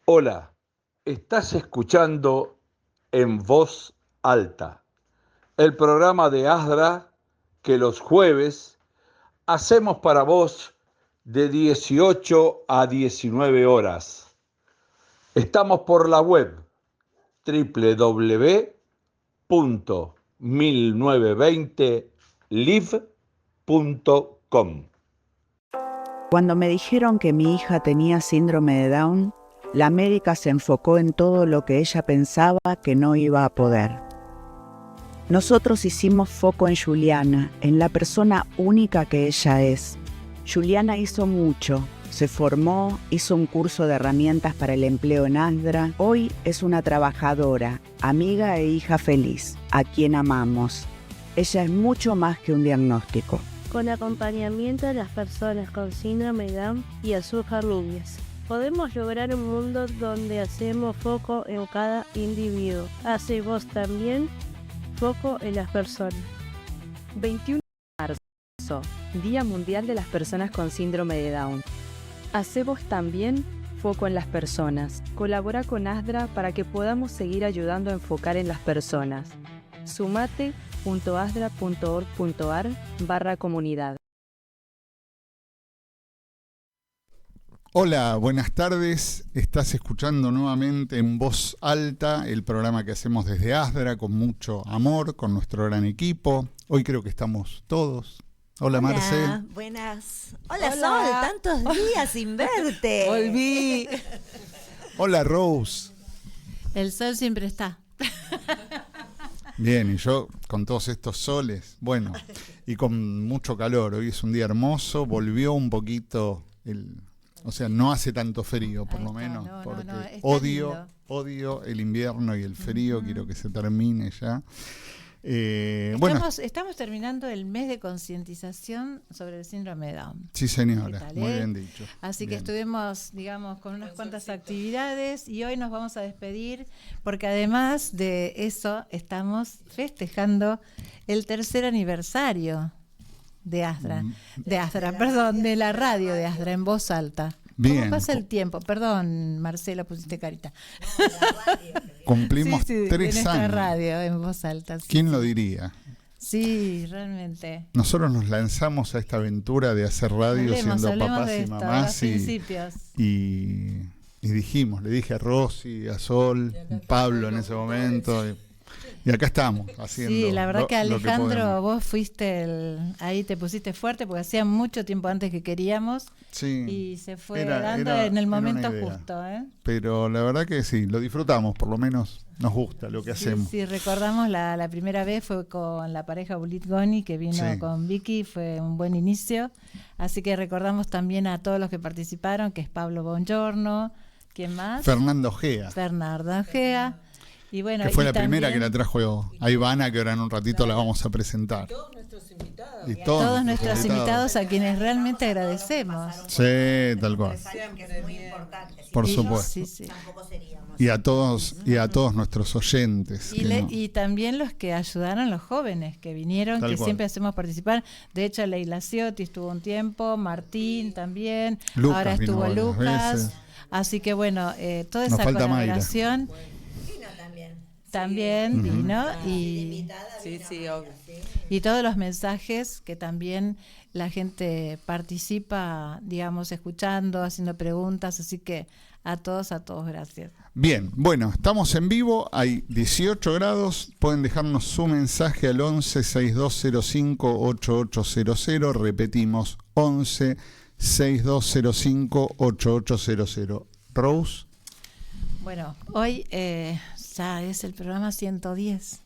Hola, estás escuchando En Voz Alta, el programa de ASDRA que los jueves hacemos para vos de 18 a 19 horas. Estamos por la web www.1920live.com. Cuando me dijeron que mi hija tenía síndrome de Down, la médica se enfocó en todo lo que ella pensaba que no iba a poder. Nosotros hicimos foco en Juliana, en la persona única que ella es. Juliana hizo mucho, se formó, hizo un curso de herramientas para el empleo en ASDRA. Hoy es una trabajadora, amiga e hija feliz, a quien amamos. Ella es mucho más que un diagnóstico. Con acompañamiento de las personas con síndrome de Down y azúcar rubias, podemos lograr un mundo donde hacemos foco en cada individuo. Hace vos también foco en las personas. 21 de marzo, Día Mundial de las Personas con Síndrome de Down. Hace vos también foco en las personas. Colabora con ASDRA para que podamos seguir ayudando a enfocar en las personas. sumate.asdra.org.ar/comunidad. Hola, buenas tardes. Estás escuchando nuevamente En Voz Alta, el programa que hacemos desde ASDRA con mucho amor, con nuestro gran equipo. Hoy creo que estamos todos. Hola, Marce. Buenas. Hola, Sol, tantos días sin verte. Volví. Hola, Rose. El sol siempre está. Bien, y yo con todos estos soles, bueno, y con mucho calor. Hoy es un día hermoso, volvió un poquito o sea, no hace tanto frío, por lo menos, porque odio el invierno y el frío, quiero que se termine ya. Estamos terminando el mes de concientización sobre el síndrome de Down. Sí, señora, muy bien dicho. Así bien. que estuvimos, digamos, con unas cuantas actividades y hoy nos vamos a despedir porque además de eso estamos festejando el 3er aniversario de ASDRA, de la radio de ASDRA en Voz Alta. Bien. ¿Cómo pasa el tiempo? Perdón, Marcela, pusiste carita. Cumplimos 3 en años. En radio, en Voz Alta. ¿Quién lo diría? Sí, realmente. Nosotros nos lanzamos a esta aventura de hacer radio siendo papás y mamás y dijimos, le dije a Rosy, a Sol, a Pablo en ese momento. Y acá estamos haciendo. Sí, la verdad que Alejandro, que vos fuiste ahí te pusiste fuerte porque hacía mucho tiempo antes que queríamos. Sí, y se fue dando en el momento justo. Pero la verdad que sí, lo disfrutamos, por lo menos nos gusta lo que hacemos. Sí, recordamos la primera vez fue con la pareja Bulit Goni que vino con Vicky, fue un buen inicio. Así que recordamos también a todos los que participaron, que es Pablo Bongiorno, ¿quién más? Fernando Gea. Y bueno, que fue la primera que la trajo a Ivana, que ahora en un ratito la vamos a presentar. Todos nuestros invitados. Y todos nuestros invitados a quienes realmente agradecemos. Sí, tal cual. Que es muy importante. Por supuesto. Sí. Tampoco seríamos. Y a todos nuestros oyentes. Y también los que ayudaron, los jóvenes que vinieron, tal que cual. Siempre hacemos participar. De hecho, Leila Ciotti estuvo un tiempo, Martín también, Lucas ahora estuvo vino Lucas. Así que bueno, toda Nos esa falta colaboración. También vino y obvio. Y todos los mensajes que también la gente participa, digamos, escuchando, haciendo preguntas, así que a todos gracias. Bien, bueno, estamos en vivo, hay 18 grados, pueden dejarnos su mensaje al 11 6205 8800, repetimos, 11 6205 8800. Rose. Bueno, hoy ya es el programa 110.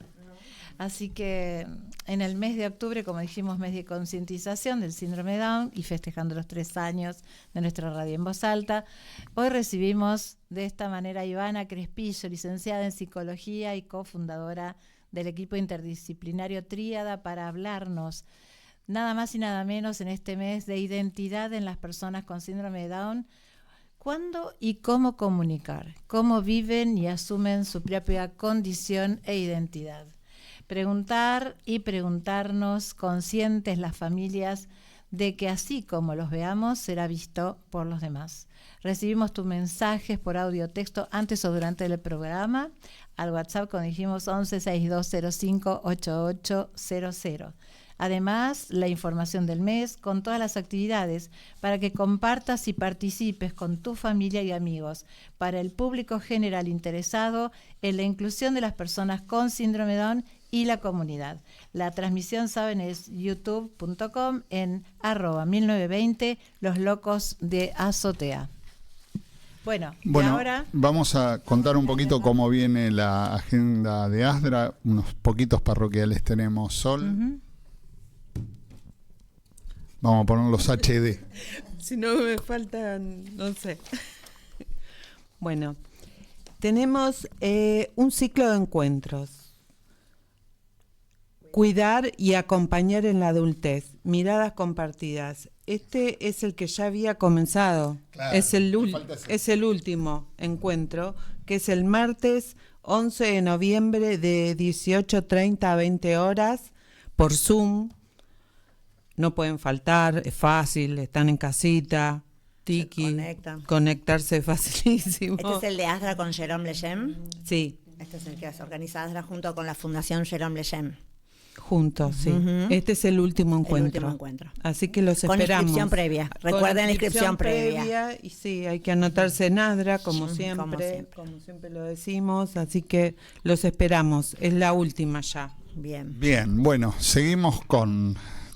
Así que en el mes de octubre, como dijimos, mes de concientización del síndrome de Down y festejando los 3 años de nuestra radio en Voz Alta, hoy recibimos de esta manera a Ivana Crespillo, licenciada en Psicología y cofundadora del equipo interdisciplinario Tríada, para hablarnos nada más y nada menos en este mes de identidad en las personas con síndrome de Down. ¿Cuándo y cómo comunicar? ¿Cómo viven y asumen su propia condición e identidad? Preguntar y preguntarnos, conscientes las familias de que así como los veamos, será visto por los demás. Recibimos tus mensajes por audio o texto antes o durante el programa, al WhatsApp, como dijimos, 1162058800. Además, la información del mes con todas las actividades para que compartas y participes con tu familia y amigos, para el público general interesado en la inclusión de las personas con síndrome Down y la comunidad. La transmisión, saben, es youtube.com en @1920 Los Locos de Azotea. Bueno, y ahora vamos a contar un poquito cómo viene la agenda de ASDRA. Unos poquitos parroquiales tenemos, Sol. Vamos a poner los HD. Si no me faltan, no sé. Bueno, tenemos un ciclo de encuentros. Cuidar y acompañar en la adultez. Miradas compartidas. Este es el que ya había comenzado. Claro, es el último encuentro, que es el martes 11 de noviembre de 18:30 a 20 horas por Zoom. No pueden faltar, es fácil, están en casita, tiki, conectarse es facilísimo. ¿Este es el de ASDRA con Jérôme Legem? Sí. Este es el que organiza ASDRA junto con la Fundación Jérôme Legem. Juntos, sí. Este es el último encuentro. Así que los esperamos. Con inscripción previa. Recuerden la inscripción previa. Y sí, hay que anotarse en ASDRA, como siempre lo decimos. Así que los esperamos. Es la última ya. Bien, bueno, seguimos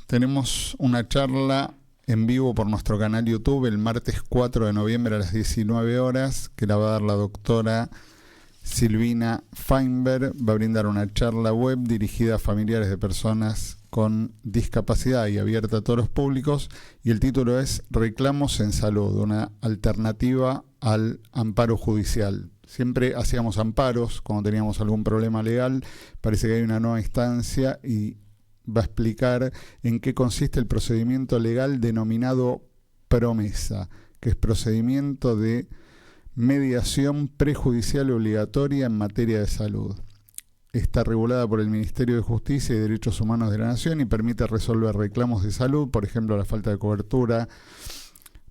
tenemos una charla en vivo por nuestro canal YouTube el martes 4 de noviembre a las 19 horas, que la va a dar la doctora Silvina Feinberg. Va a brindar una charla web dirigida a familiares de personas con discapacidad y abierta a todos los públicos, y el título es Reclamos en Salud, una alternativa al amparo judicial. Siempre hacíamos amparos cuando teníamos algún problema legal. Parece que hay una nueva instancia y va a explicar en qué consiste el procedimiento legal denominado promesa, que es procedimiento de mediación prejudicial obligatoria en materia de salud. Está regulada por el Ministerio de Justicia y Derechos Humanos de la Nación y permite resolver reclamos de salud, por ejemplo, la falta de cobertura,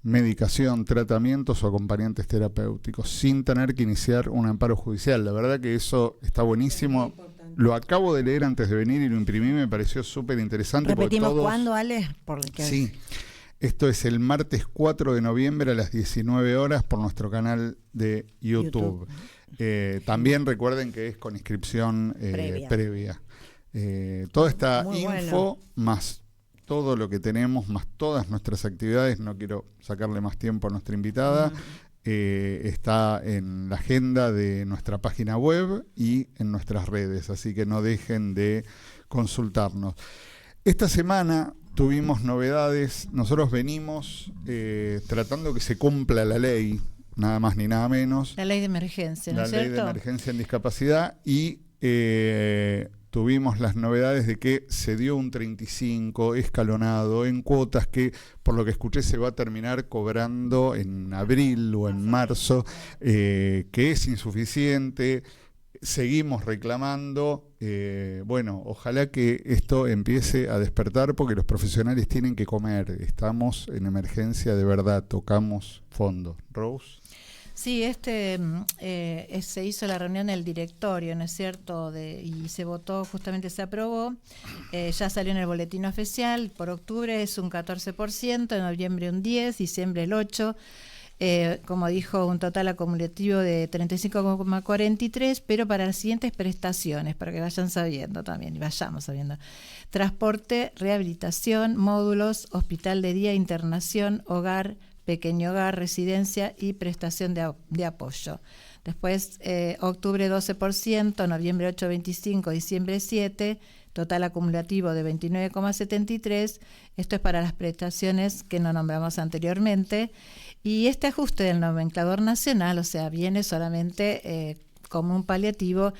medicación, tratamientos o acompañantes terapéuticos, sin tener que iniciar un amparo judicial. La verdad que eso está buenísimo. Lo acabo de leer antes de venir y lo imprimí, me pareció súper interesante. ¿Repetimos cuándo, Ale? Sí, esto es el martes 4 de noviembre a las 19 horas por nuestro canal de YouTube. También recuerden que es con inscripción previa. Toda esta info, más todo lo que tenemos, más todas nuestras actividades, no quiero sacarle más tiempo a nuestra invitada, está en la agenda de nuestra página web y en nuestras redes, así que no dejen de consultarnos. Esta semana tuvimos novedades. Nosotros venimos tratando que se cumpla la ley, nada más ni nada menos. La ley de emergencia, ¿no es cierto? La ley de emergencia en discapacidad, y tuvimos las novedades de que se dio un 35 escalonado en cuotas que, por lo que escuché, se va a terminar cobrando en abril o en marzo, que es insuficiente. Seguimos reclamando. Bueno, ojalá que esto empiece a despertar, porque los profesionales tienen que comer. Estamos en emergencia de verdad, tocamos fondo. Rose. Sí, se hizo la reunión del directorio, ¿no es cierto? Y se votó, justamente se aprobó. Ya salió en el boletín oficial. Por octubre es un 14%, en noviembre un 10%, diciembre el 8%. Como dijo, un total acumulativo de 35,43, pero para las siguientes prestaciones, para que vayan sabiendo también, y vayamos sabiendo: transporte, rehabilitación, módulos, hospital de día, internación, hogar, pequeño hogar, residencia y prestación de apoyo. Después, octubre 12%, noviembre 8,25, diciembre 7%, total acumulativo de 29,73. Esto es para las prestaciones que no nombramos anteriormente. Y este ajuste del nomenclador nacional, o sea, viene solamente como un paliativo.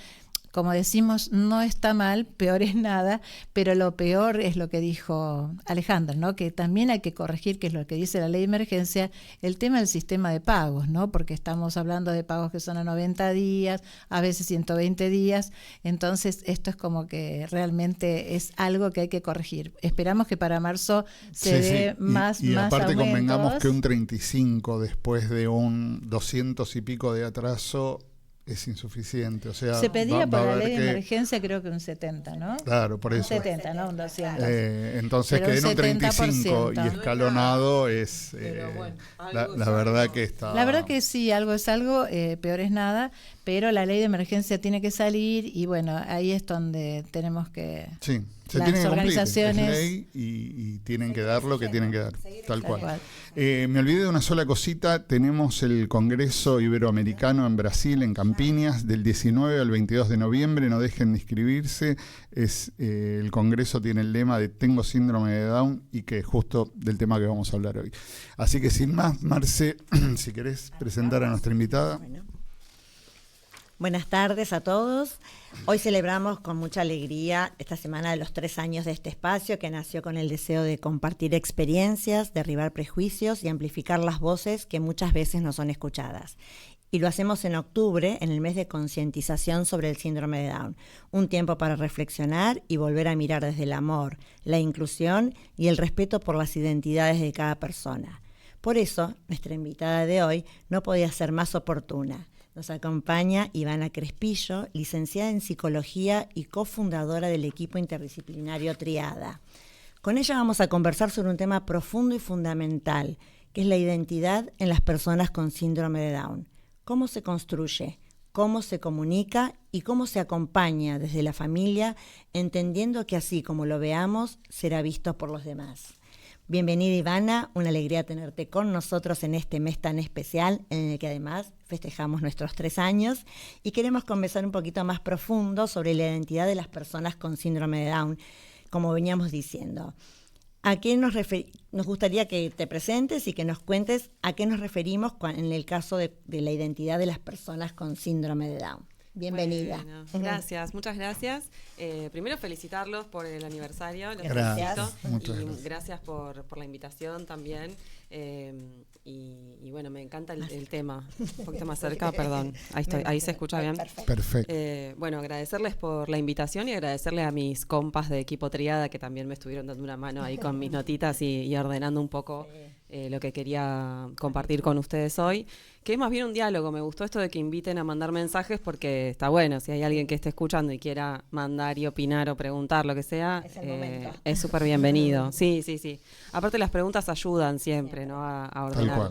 como decimos, no está mal, peor es nada, pero lo peor es lo que dijo Alejandra, ¿no? Que también hay que corregir, que es lo que dice la ley de emergencia, el tema del sistema de pagos, ¿no? Porque estamos hablando de pagos que son a 90 días, a veces 120 días, entonces esto es como que realmente es algo que hay que corregir. Esperamos que para marzo se dé más y aparte aumentos. Convengamos que un 35 después de un 200 y pico de atraso es insuficiente, o sea, se pedía por la ley de que, emergencia creo que un 70, ¿no? Claro, por eso. Un 70, no un 200. Entonces pero que den un 35 y 70%. escalonado es bueno, la verdad que está... La verdad que sí, algo es algo, peor es nada, pero la ley de emergencia tiene que salir y bueno, ahí es donde tenemos que... Sí, se las tiene que organizaciones cumplir, es ley y tienen que dar lo que tienen que dar, tal cual. Me olvidé de una sola cosita, tenemos el Congreso Iberoamericano en Brasil, en Campiñas, del 19 al 22 de noviembre, no dejen de inscribirse, el Congreso tiene el lema de Tengo síndrome de Down y que es justo del tema que vamos a hablar hoy. Así que sin más, Marce, si querés presentar a nuestra invitada. Bueno. Buenas tardes a todos. Hoy celebramos con mucha alegría esta semana de los 3 años de este espacio que nació con el deseo de compartir experiencias, derribar prejuicios y amplificar las voces que muchas veces no son escuchadas. Y lo hacemos en octubre, en el mes de concientización sobre el síndrome de Down. Un tiempo para reflexionar y volver a mirar desde el amor, la inclusión y el respeto por las identidades de cada persona. Por eso, nuestra invitada de hoy no podía ser más oportuna. Nos acompaña Ivana Crespillo, licenciada en Psicología y cofundadora del equipo interdisciplinario Triada. Con ella vamos a conversar sobre un tema profundo y fundamental, que es la identidad en las personas con síndrome de Down. ¿Cómo se construye? ¿Cómo se comunica? Y cómo se acompaña desde la familia, entendiendo que así como lo veamos, será visto por los demás. Bienvenida Ivana, una alegría tenerte con nosotros en este mes tan especial en el que además festejamos nuestros 3 años y queremos conversar un poquito más profundo sobre la identidad de las personas con síndrome de Down, como veníamos diciendo. ¿A qué nos gustaría que te presentes y que nos cuentes a qué nos referimos en el caso de la identidad de las personas con síndrome de Down? Bienvenida. Bueno, gracias, muchas gracias. Primero felicitarlos por el aniversario. Los gracias. Felicito. Y gracias por la invitación también. Y bueno, me encanta el tema. Un poquito más cerca, perdón. Ahí estoy, ahí se escucha bien. Perfecto. Bueno, agradecerles por la invitación y agradecerle a mis compas de equipo Triada que también me estuvieron dando una mano ahí con mis notitas y ordenando un poco lo que quería compartir con ustedes hoy, que es más bien un diálogo. Me gustó esto de que inviten a mandar mensajes porque está bueno, si hay alguien que esté escuchando y quiera mandar y opinar o preguntar, lo que sea, es súper bienvenido. Sí. Aparte las preguntas ayudan siempre, ¿no? A ordenar.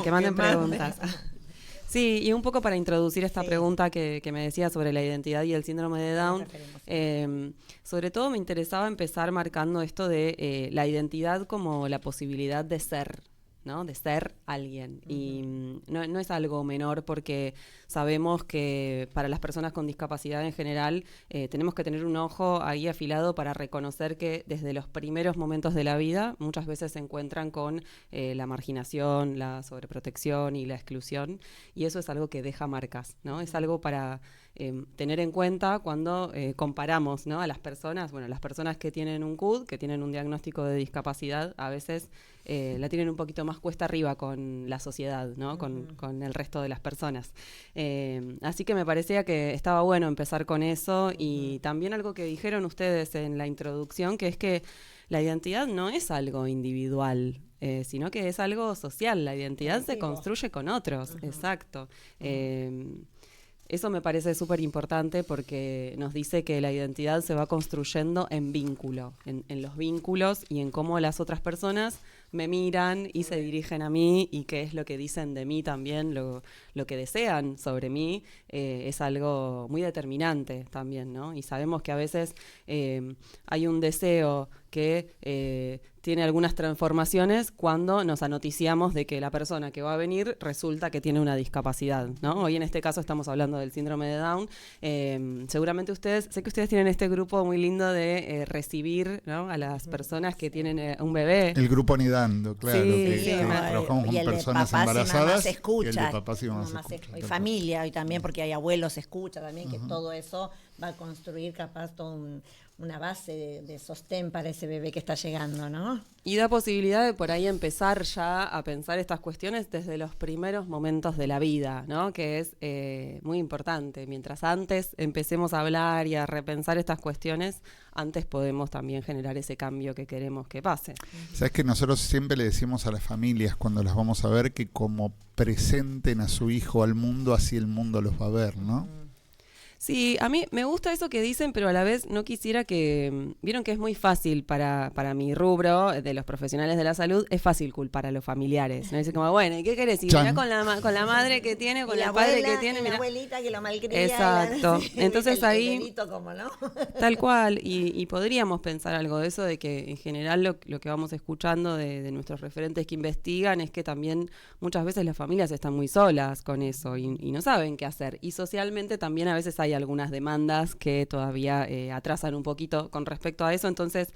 Que manden preguntas. Sí, y un poco para introducir esta pregunta que me decía sobre la identidad y el síndrome de Down, sobre todo me interesaba empezar marcando esto de la identidad como la posibilidad de ser, ¿no? De ser alguien. Y no es algo menor porque sabemos que para las personas con discapacidad en general tenemos que tener un ojo ahí afilado para reconocer que desde los primeros momentos de la vida muchas veces se encuentran con la marginación, la sobreprotección y la exclusión, y eso es algo que deja marcas, ¿no? Es algo para tener en cuenta cuando comparamos, ¿no? A las personas, bueno, las personas que tienen un CUD, que tienen un diagnóstico de discapacidad, a veces la tienen un poquito más cuesta arriba con la sociedad, ¿no? Con el resto de las personas. Así que me parecía que estaba bueno empezar con eso, y también algo que dijeron ustedes en la introducción, que es que la identidad no es algo individual, sino que es algo social. La identidad se construye con otros, exacto. Eso me parece súper importante porque nos dice que la identidad se va construyendo en vínculo, en los vínculos y en cómo las otras personas me miran y se dirigen a mí, y qué es lo que dicen de mí también, lo que desean sobre mí, es algo muy determinante también, ¿no? Y sabemos que a veces hay un deseo que tiene algunas transformaciones cuando nos anoticiamos de que la persona que va a venir resulta que tiene una discapacidad, ¿no? Hoy en este caso estamos hablando del síndrome de Down. Seguramente sé que ustedes tienen este grupo muy lindo de recibir, ¿no?, a las personas que tienen un bebé. El grupo Nidando, claro, que trabajamos con y el personas de papás embarazadas. Y escucha, el de papás y mamás y familia, y también porque hay abuelos escucha también, que todo eso va a construir capaz toda una base de sostén para ese bebé que está llegando, ¿no? Y da posibilidad de por ahí empezar ya a pensar estas cuestiones desde los primeros momentos de la vida, ¿no? Que es muy importante. Mientras antes empecemos a hablar y a repensar estas cuestiones, antes podemos también generar ese cambio que queremos que pase. Sabes que nosotros siempre le decimos a las familias cuando las vamos a ver que como presenten a su hijo al mundo, así el mundo los va a ver, ¿no? Sí, a mí me gusta eso que dicen, pero a la vez no quisiera que... Vieron que es muy fácil para mi rubro, de los profesionales de la salud, es fácil culpar a los familiares, ¿no? Dicen como, bueno, ¿y qué querés? Y mirá con la madre que tiene, con el padre que tiene. Y la abuelita que lo malcría. Exacto. Entonces ahí... Bebito, como, ¿no? Tal cual. Y podríamos pensar algo de eso, de que en general lo que vamos escuchando de nuestros referentes que investigan es que también muchas veces las familias están muy solas con eso y no saben qué hacer. Y socialmente también a veces hay algunas demandas que todavía atrasan un poquito con respecto a eso, entonces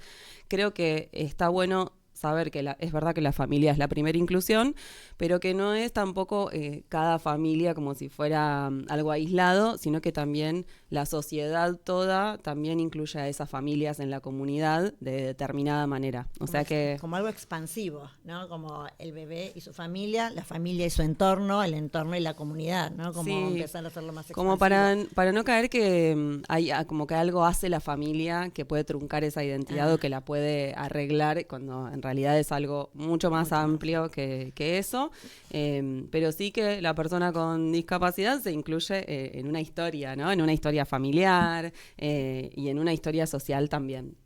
creo que está bueno saber que es verdad que la familia es la primera inclusión, pero que no es tampoco cada familia como si fuera algo aislado, sino que también la sociedad toda también incluye a esas familias en la comunidad de determinada manera. Como algo expansivo, ¿no? Como el bebé y su familia, la familia y su entorno, el entorno y la comunidad, ¿no? Como empezar a hacerlo más expansivo. Como para no caer que hay como que algo hace la familia que puede truncar esa identidad o que la puede arreglar, cuando en realidad es algo mucho más amplio que eso, pero sí que la persona con discapacidad se incluye en una historia, ¿no? En una historia familiar y en una historia social también.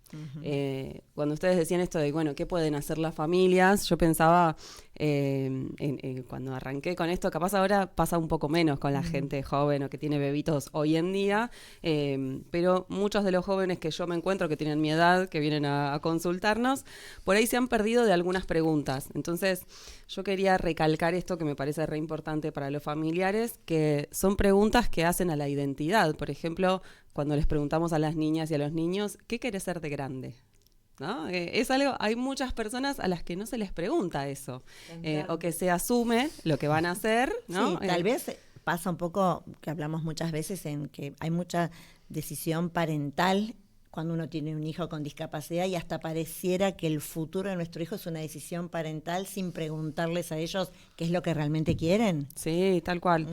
Cuando ustedes decían esto de, bueno, ¿qué pueden hacer las familias? Yo pensaba, cuando arranqué con esto, capaz ahora pasa un poco menos con la gente joven o que tiene bebitos hoy en día, pero muchos de los jóvenes que yo me encuentro, que tienen mi edad, que vienen a consultarnos, por ahí se han perdido de algunas preguntas. Entonces, yo quería recalcar esto que me parece re importante para los familiares, que son preguntas que hacen a la identidad. Por ejemplo, cuando les preguntamos a las niñas y a los niños, ¿qué querés ser de grande? ¿No? Es algo, hay muchas personas a las que no se les pregunta eso, o que se asume lo que van a hacer, ¿no? Sí, tal vez pasa un poco, que hablamos muchas veces, en que hay mucha decisión parental cuando uno tiene un hijo con discapacidad, y hasta pareciera que el futuro de nuestro hijo es una decisión parental sin preguntarles a ellos qué es lo que realmente quieren. Sí, tal cual.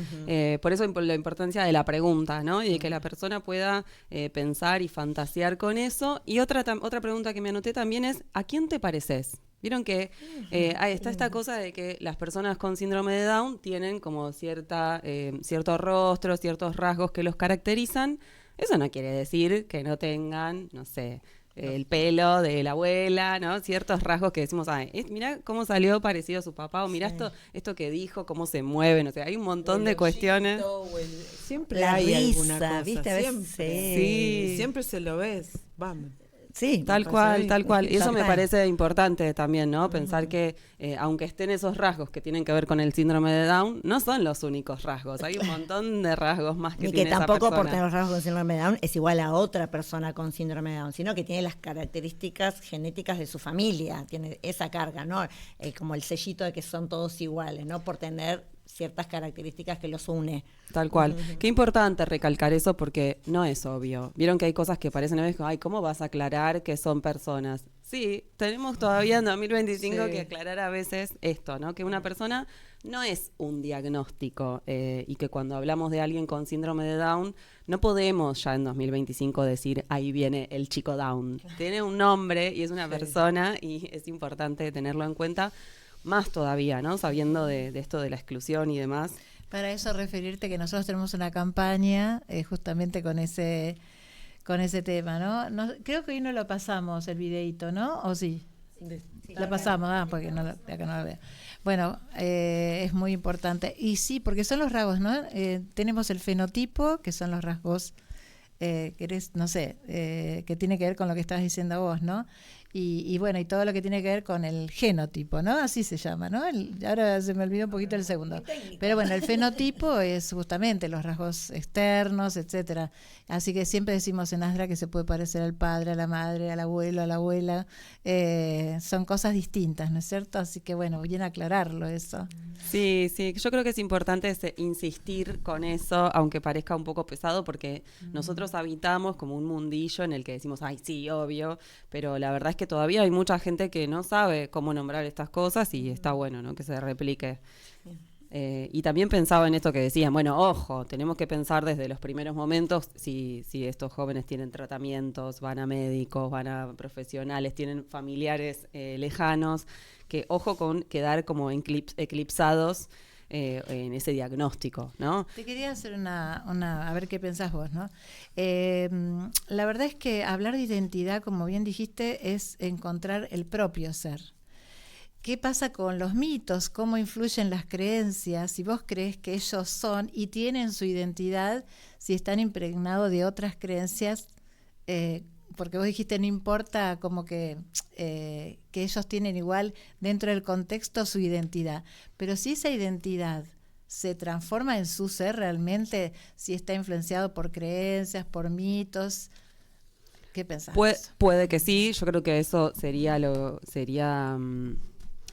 Por eso la importancia de la pregunta, ¿no? Y de que la persona pueda pensar y fantasear con eso. Y otra pregunta que me anoté también es, ¿a quién te pareces? Vieron que está esta cosa de que las personas con síndrome de Down tienen como cierto rostro, ciertos rasgos que los caracterizan. Eso no quiere decir que no tengan, no sé, el pelo de la abuela, ¿no? Ciertos rasgos que decimos, mirá cómo salió parecido a su papá, o mirá esto que dijo, cómo se mueven, o sea, hay un montón de cuestiones. Siempre la hay risa, alguna cosa, ¿viste? Siempre. Siempre se lo ves, vamos. Sí, tal cual. Y eso me parece importante también, ¿no? Pensar que aunque estén esos rasgos que tienen que ver con el síndrome de Down, no son los únicos rasgos. Hay un montón de rasgos más que tiene esa persona. Ni que tampoco por tener los rasgos con síndrome de Down es igual a otra persona con síndrome de Down, sino que tiene las características genéticas de su familia, tiene esa carga, ¿no? Como el sellito de que son todos iguales, ¿no? Por tener ciertas características que los une. Tal cual. Qué importante recalcar eso porque no es obvio. Vieron que hay cosas que parecen a veces, ¿cómo vas a aclarar que son personas? Sí, tenemos todavía en 2025 que aclarar a veces esto, ¿no? Que una persona no es un diagnóstico y que cuando hablamos de alguien con síndrome de Down, no podemos ya en 2025 decir, ahí viene el chico Down. Tiene un nombre y es una persona y es importante tenerlo en cuenta. Más todavía, ¿no? Sabiendo de esto de la exclusión y demás. Para eso referirte que nosotros tenemos una campaña justamente con ese tema, ¿no? Creo que hoy no lo pasamos el videíto, ¿no? ¿O sí? Sí, lo pasamos, porque acá no lo veo. Bueno, es muy importante. Y sí, porque son los rasgos, ¿no? Tenemos el fenotipo, que son los rasgos que tiene que ver con lo que estabas diciendo vos, ¿no? y bueno, y todo lo que tiene que ver con el genotipo, ¿no? Así se llama, ¿no? Ahora se me olvidó un poquito el segundo. Pero bueno, el fenotipo es justamente los rasgos externos, etcétera. Así que siempre decimos en ASDRA que se puede parecer al padre, a la madre, al abuelo, a la abuela. Son cosas distintas, ¿no es cierto? Así que bueno, bien aclararlo eso. Sí, yo creo que es importante insistir con eso, aunque parezca un poco pesado, porque nosotros habitamos como un mundillo en el que decimos, ay, sí, obvio, pero la verdad es que todavía hay mucha gente que no sabe cómo nombrar estas cosas y está bueno, ¿no?, que se replique. Y también pensaba en esto que decían, bueno, ojo, tenemos que pensar desde los primeros momentos si estos jóvenes tienen tratamientos, van a médicos, van a profesionales, tienen familiares lejanos, que ojo con quedar como eclipsados en ese diagnóstico, ¿no? Te quería hacer a ver qué pensás vos, ¿no? La verdad es que hablar de identidad, como bien dijiste, es encontrar el propio ser. ¿Qué pasa con los mitos? ¿Cómo influyen las creencias? Si vos crees que ellos son y tienen su identidad, si están impregnados de otras creencias, porque vos dijiste no importa como que ellos tienen igual dentro del contexto su identidad, pero si esa identidad se transforma en su ser realmente, si está influenciado por creencias, por mitos, ¿qué pensás? Puede que sí, yo creo que eso sería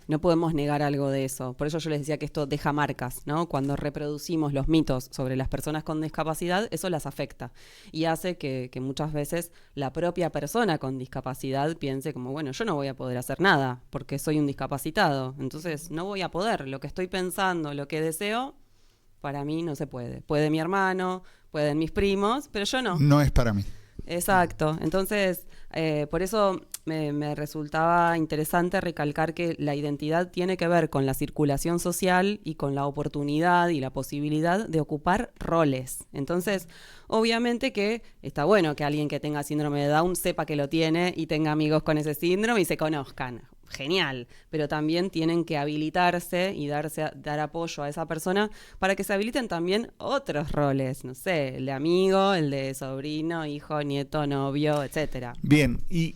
no podemos negar algo de eso. Por eso yo les decía que esto deja marcas, ¿no? Cuando reproducimos los mitos sobre las personas con discapacidad, eso las afecta y hace que muchas veces la propia persona con discapacidad piense como, bueno, yo no voy a poder hacer nada porque soy un discapacitado, entonces no voy a poder. Lo que estoy pensando, lo que deseo, para mí no se puede. Puede mi hermano, pueden mis primos, pero yo no. No es para mí. Exacto. Entonces, por eso me resultaba interesante recalcar que la identidad tiene que ver con la circulación social y con la oportunidad y la posibilidad de ocupar roles. Entonces, obviamente que está bueno que alguien que tenga síndrome de Down sepa que lo tiene y tenga amigos con ese síndrome y se conozcan. Genial, pero también tienen que habilitarse y dar apoyo a esa persona para que se habiliten también otros roles, no sé, el de amigo, el de sobrino, hijo, nieto, novio, etcétera. Bien, ¿y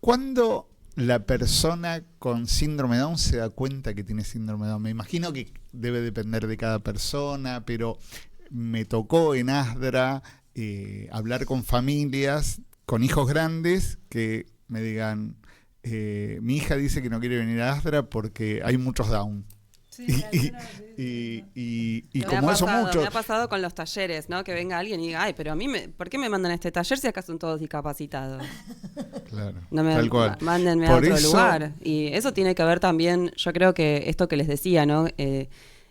cuándo la persona con síndrome de Down se da cuenta que tiene síndrome de Down? Me imagino que debe depender de cada persona, pero me tocó en ASDRA hablar con familias, con hijos grandes, que me digan, mi hija dice que no quiere venir a ASDRA porque hay muchos Down. Sí, y como eso mucho. Me ha pasado con los talleres, ¿no? Que venga alguien y diga, ay, pero a mí, ¿por qué me mandan a este taller si acá son todos discapacitados? Claro, no me tal cual. Mándenme a otro lugar. Y eso tiene que ver también, yo creo que esto que les decía, ¿no?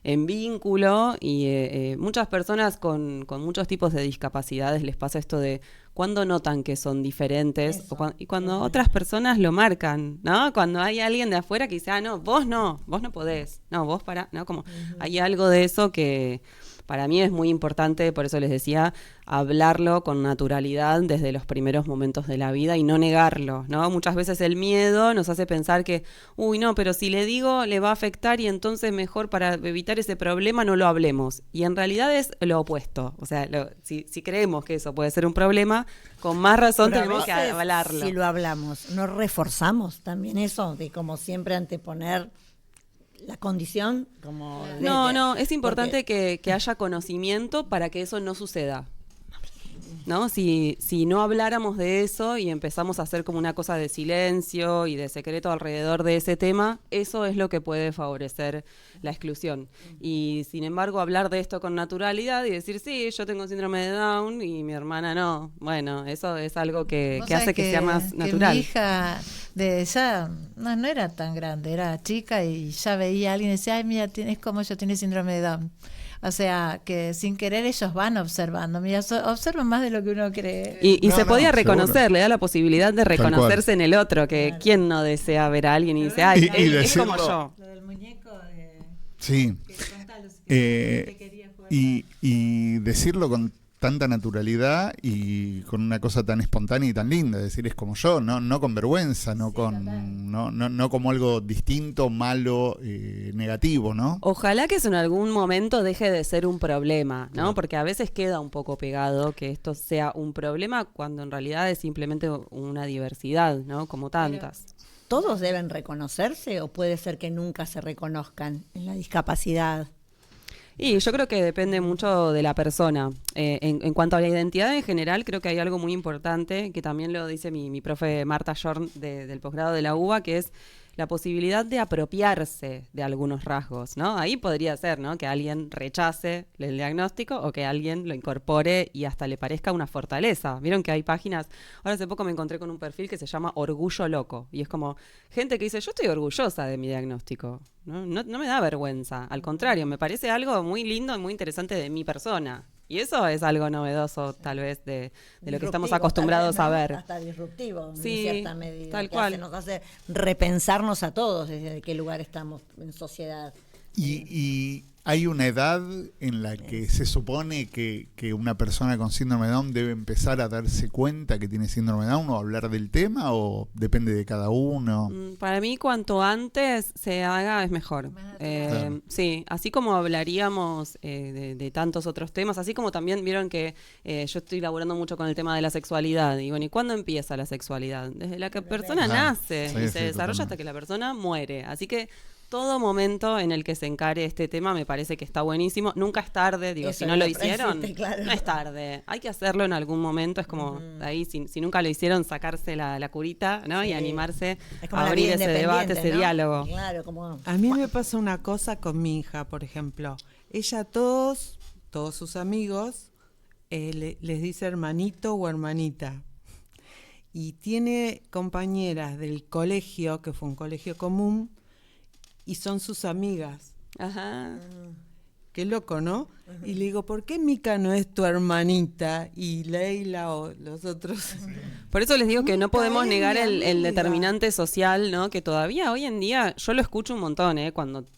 En vínculo y muchas personas con muchos tipos de discapacidades les pasa esto de cuando notan que son diferentes y cuando otras personas lo marcan, ¿no? Cuando hay alguien de afuera que dice, no, vos no podés, no, vos ¿no? Como hay algo de eso que para mí es muy importante, por eso les decía, hablarlo con naturalidad desde los primeros momentos de la vida y no negarlo, ¿no? Muchas veces el miedo nos hace pensar que, no, pero si le digo le va a afectar y entonces mejor para evitar ese problema no lo hablemos. Y en realidad es lo opuesto. O sea, si creemos que eso puede ser un problema, con más razón pero tenemos que hablarlo. Si lo hablamos, ¿no reforzamos también eso de como siempre anteponer la condición? No, es importante que haya conocimiento para que eso no suceda, ¿no? Si no habláramos de eso y empezamos a hacer como una cosa de silencio y de secreto alrededor de ese tema, eso es lo que puede favorecer la exclusión. Y sin embargo, hablar de esto con naturalidad y decir, sí, yo tengo síndrome de Down y mi hermana no. Bueno, eso es algo que hace que sea más natural. Mi hija de ella no era tan grande, era chica y ya veía a alguien y decía, ay, mira, es como yo, tiene síndrome de Down. O sea, que sin querer ellos van observando. Mira, observan más de lo que uno cree. Y se podía reconocer, seguro. Le da la posibilidad de reconocerse en el otro, que claro. ¿Quién no desea ver a alguien y dice, ay, es como yo? Lo del muñeco sí. Y decirlo con tanta naturalidad y con una cosa tan espontánea y tan linda, es decir, es como yo, no con vergüenza, no como algo distinto, malo, negativo, ¿no? Ojalá que eso en algún momento deje de ser un problema, ¿no? Claro. Porque a veces queda un poco pegado que esto sea un problema cuando en realidad es simplemente una diversidad, ¿no? Como tantas. ¿Todos deben reconocerse o puede ser que nunca se reconozcan en la discapacidad? Y yo creo que depende mucho de la persona. En cuanto a la identidad en general, creo que hay algo muy importante, que también lo dice mi profe Marta Jorn del posgrado de la UBA, que es la posibilidad de apropiarse de algunos rasgos, ¿no? Ahí podría ser, ¿no?, que alguien rechace el diagnóstico o que alguien lo incorpore y hasta le parezca una fortaleza. Vieron que hay páginas, ahora hace poco me encontré con un perfil que se llama Orgullo Loco, y es como gente que dice, yo estoy orgullosa de mi diagnóstico, ¿no? No me da vergüenza, al contrario, me parece algo muy lindo y muy interesante de mi persona. Y eso es algo novedoso, tal vez, de lo que estamos acostumbrados a ver. Hasta disruptivo, sí, en cierta medida. Tal cual. Nos hace repensarnos a todos desde qué lugar estamos en sociedad. Y hay una edad en la que se supone que una persona con síndrome de Down debe empezar a darse cuenta que tiene síndrome de Down o hablar del tema, o depende de cada uno. Para mí, cuanto antes se haga es mejor. Claro. Sí, así como hablaríamos de tantos otros temas, así como también vieron que yo estoy laburando mucho con el tema de la sexualidad. Y bueno, ¿y cuándo empieza la sexualidad? Desde la que persona nace y se desarrolla hasta que la persona muere. Así que todo momento en el que se encare este tema me parece que está buenísimo. Nunca es tarde, digo, si no lo hicieron, claro. No es tarde. Hay que hacerlo en algún momento, es como ahí, si nunca lo hicieron, sacarse la curita, ¿no? Sí. Y animarse a abrir ese debate, ese diálogo. Claro, como... A mí me pasa una cosa con mi hija, por ejemplo. Ella todos sus amigos les dice hermanito o hermanita. Y tiene compañeras del colegio, que fue un colegio común, y son sus amigas. Ajá. Qué loco, ¿no? Uh-huh. Y le digo, ¿por qué Mica no es tu hermanita y Leila o los otros? Sí. Por eso les digo que no podemos negar el determinante social, ¿no? Que todavía hoy en día, yo lo escucho un montón,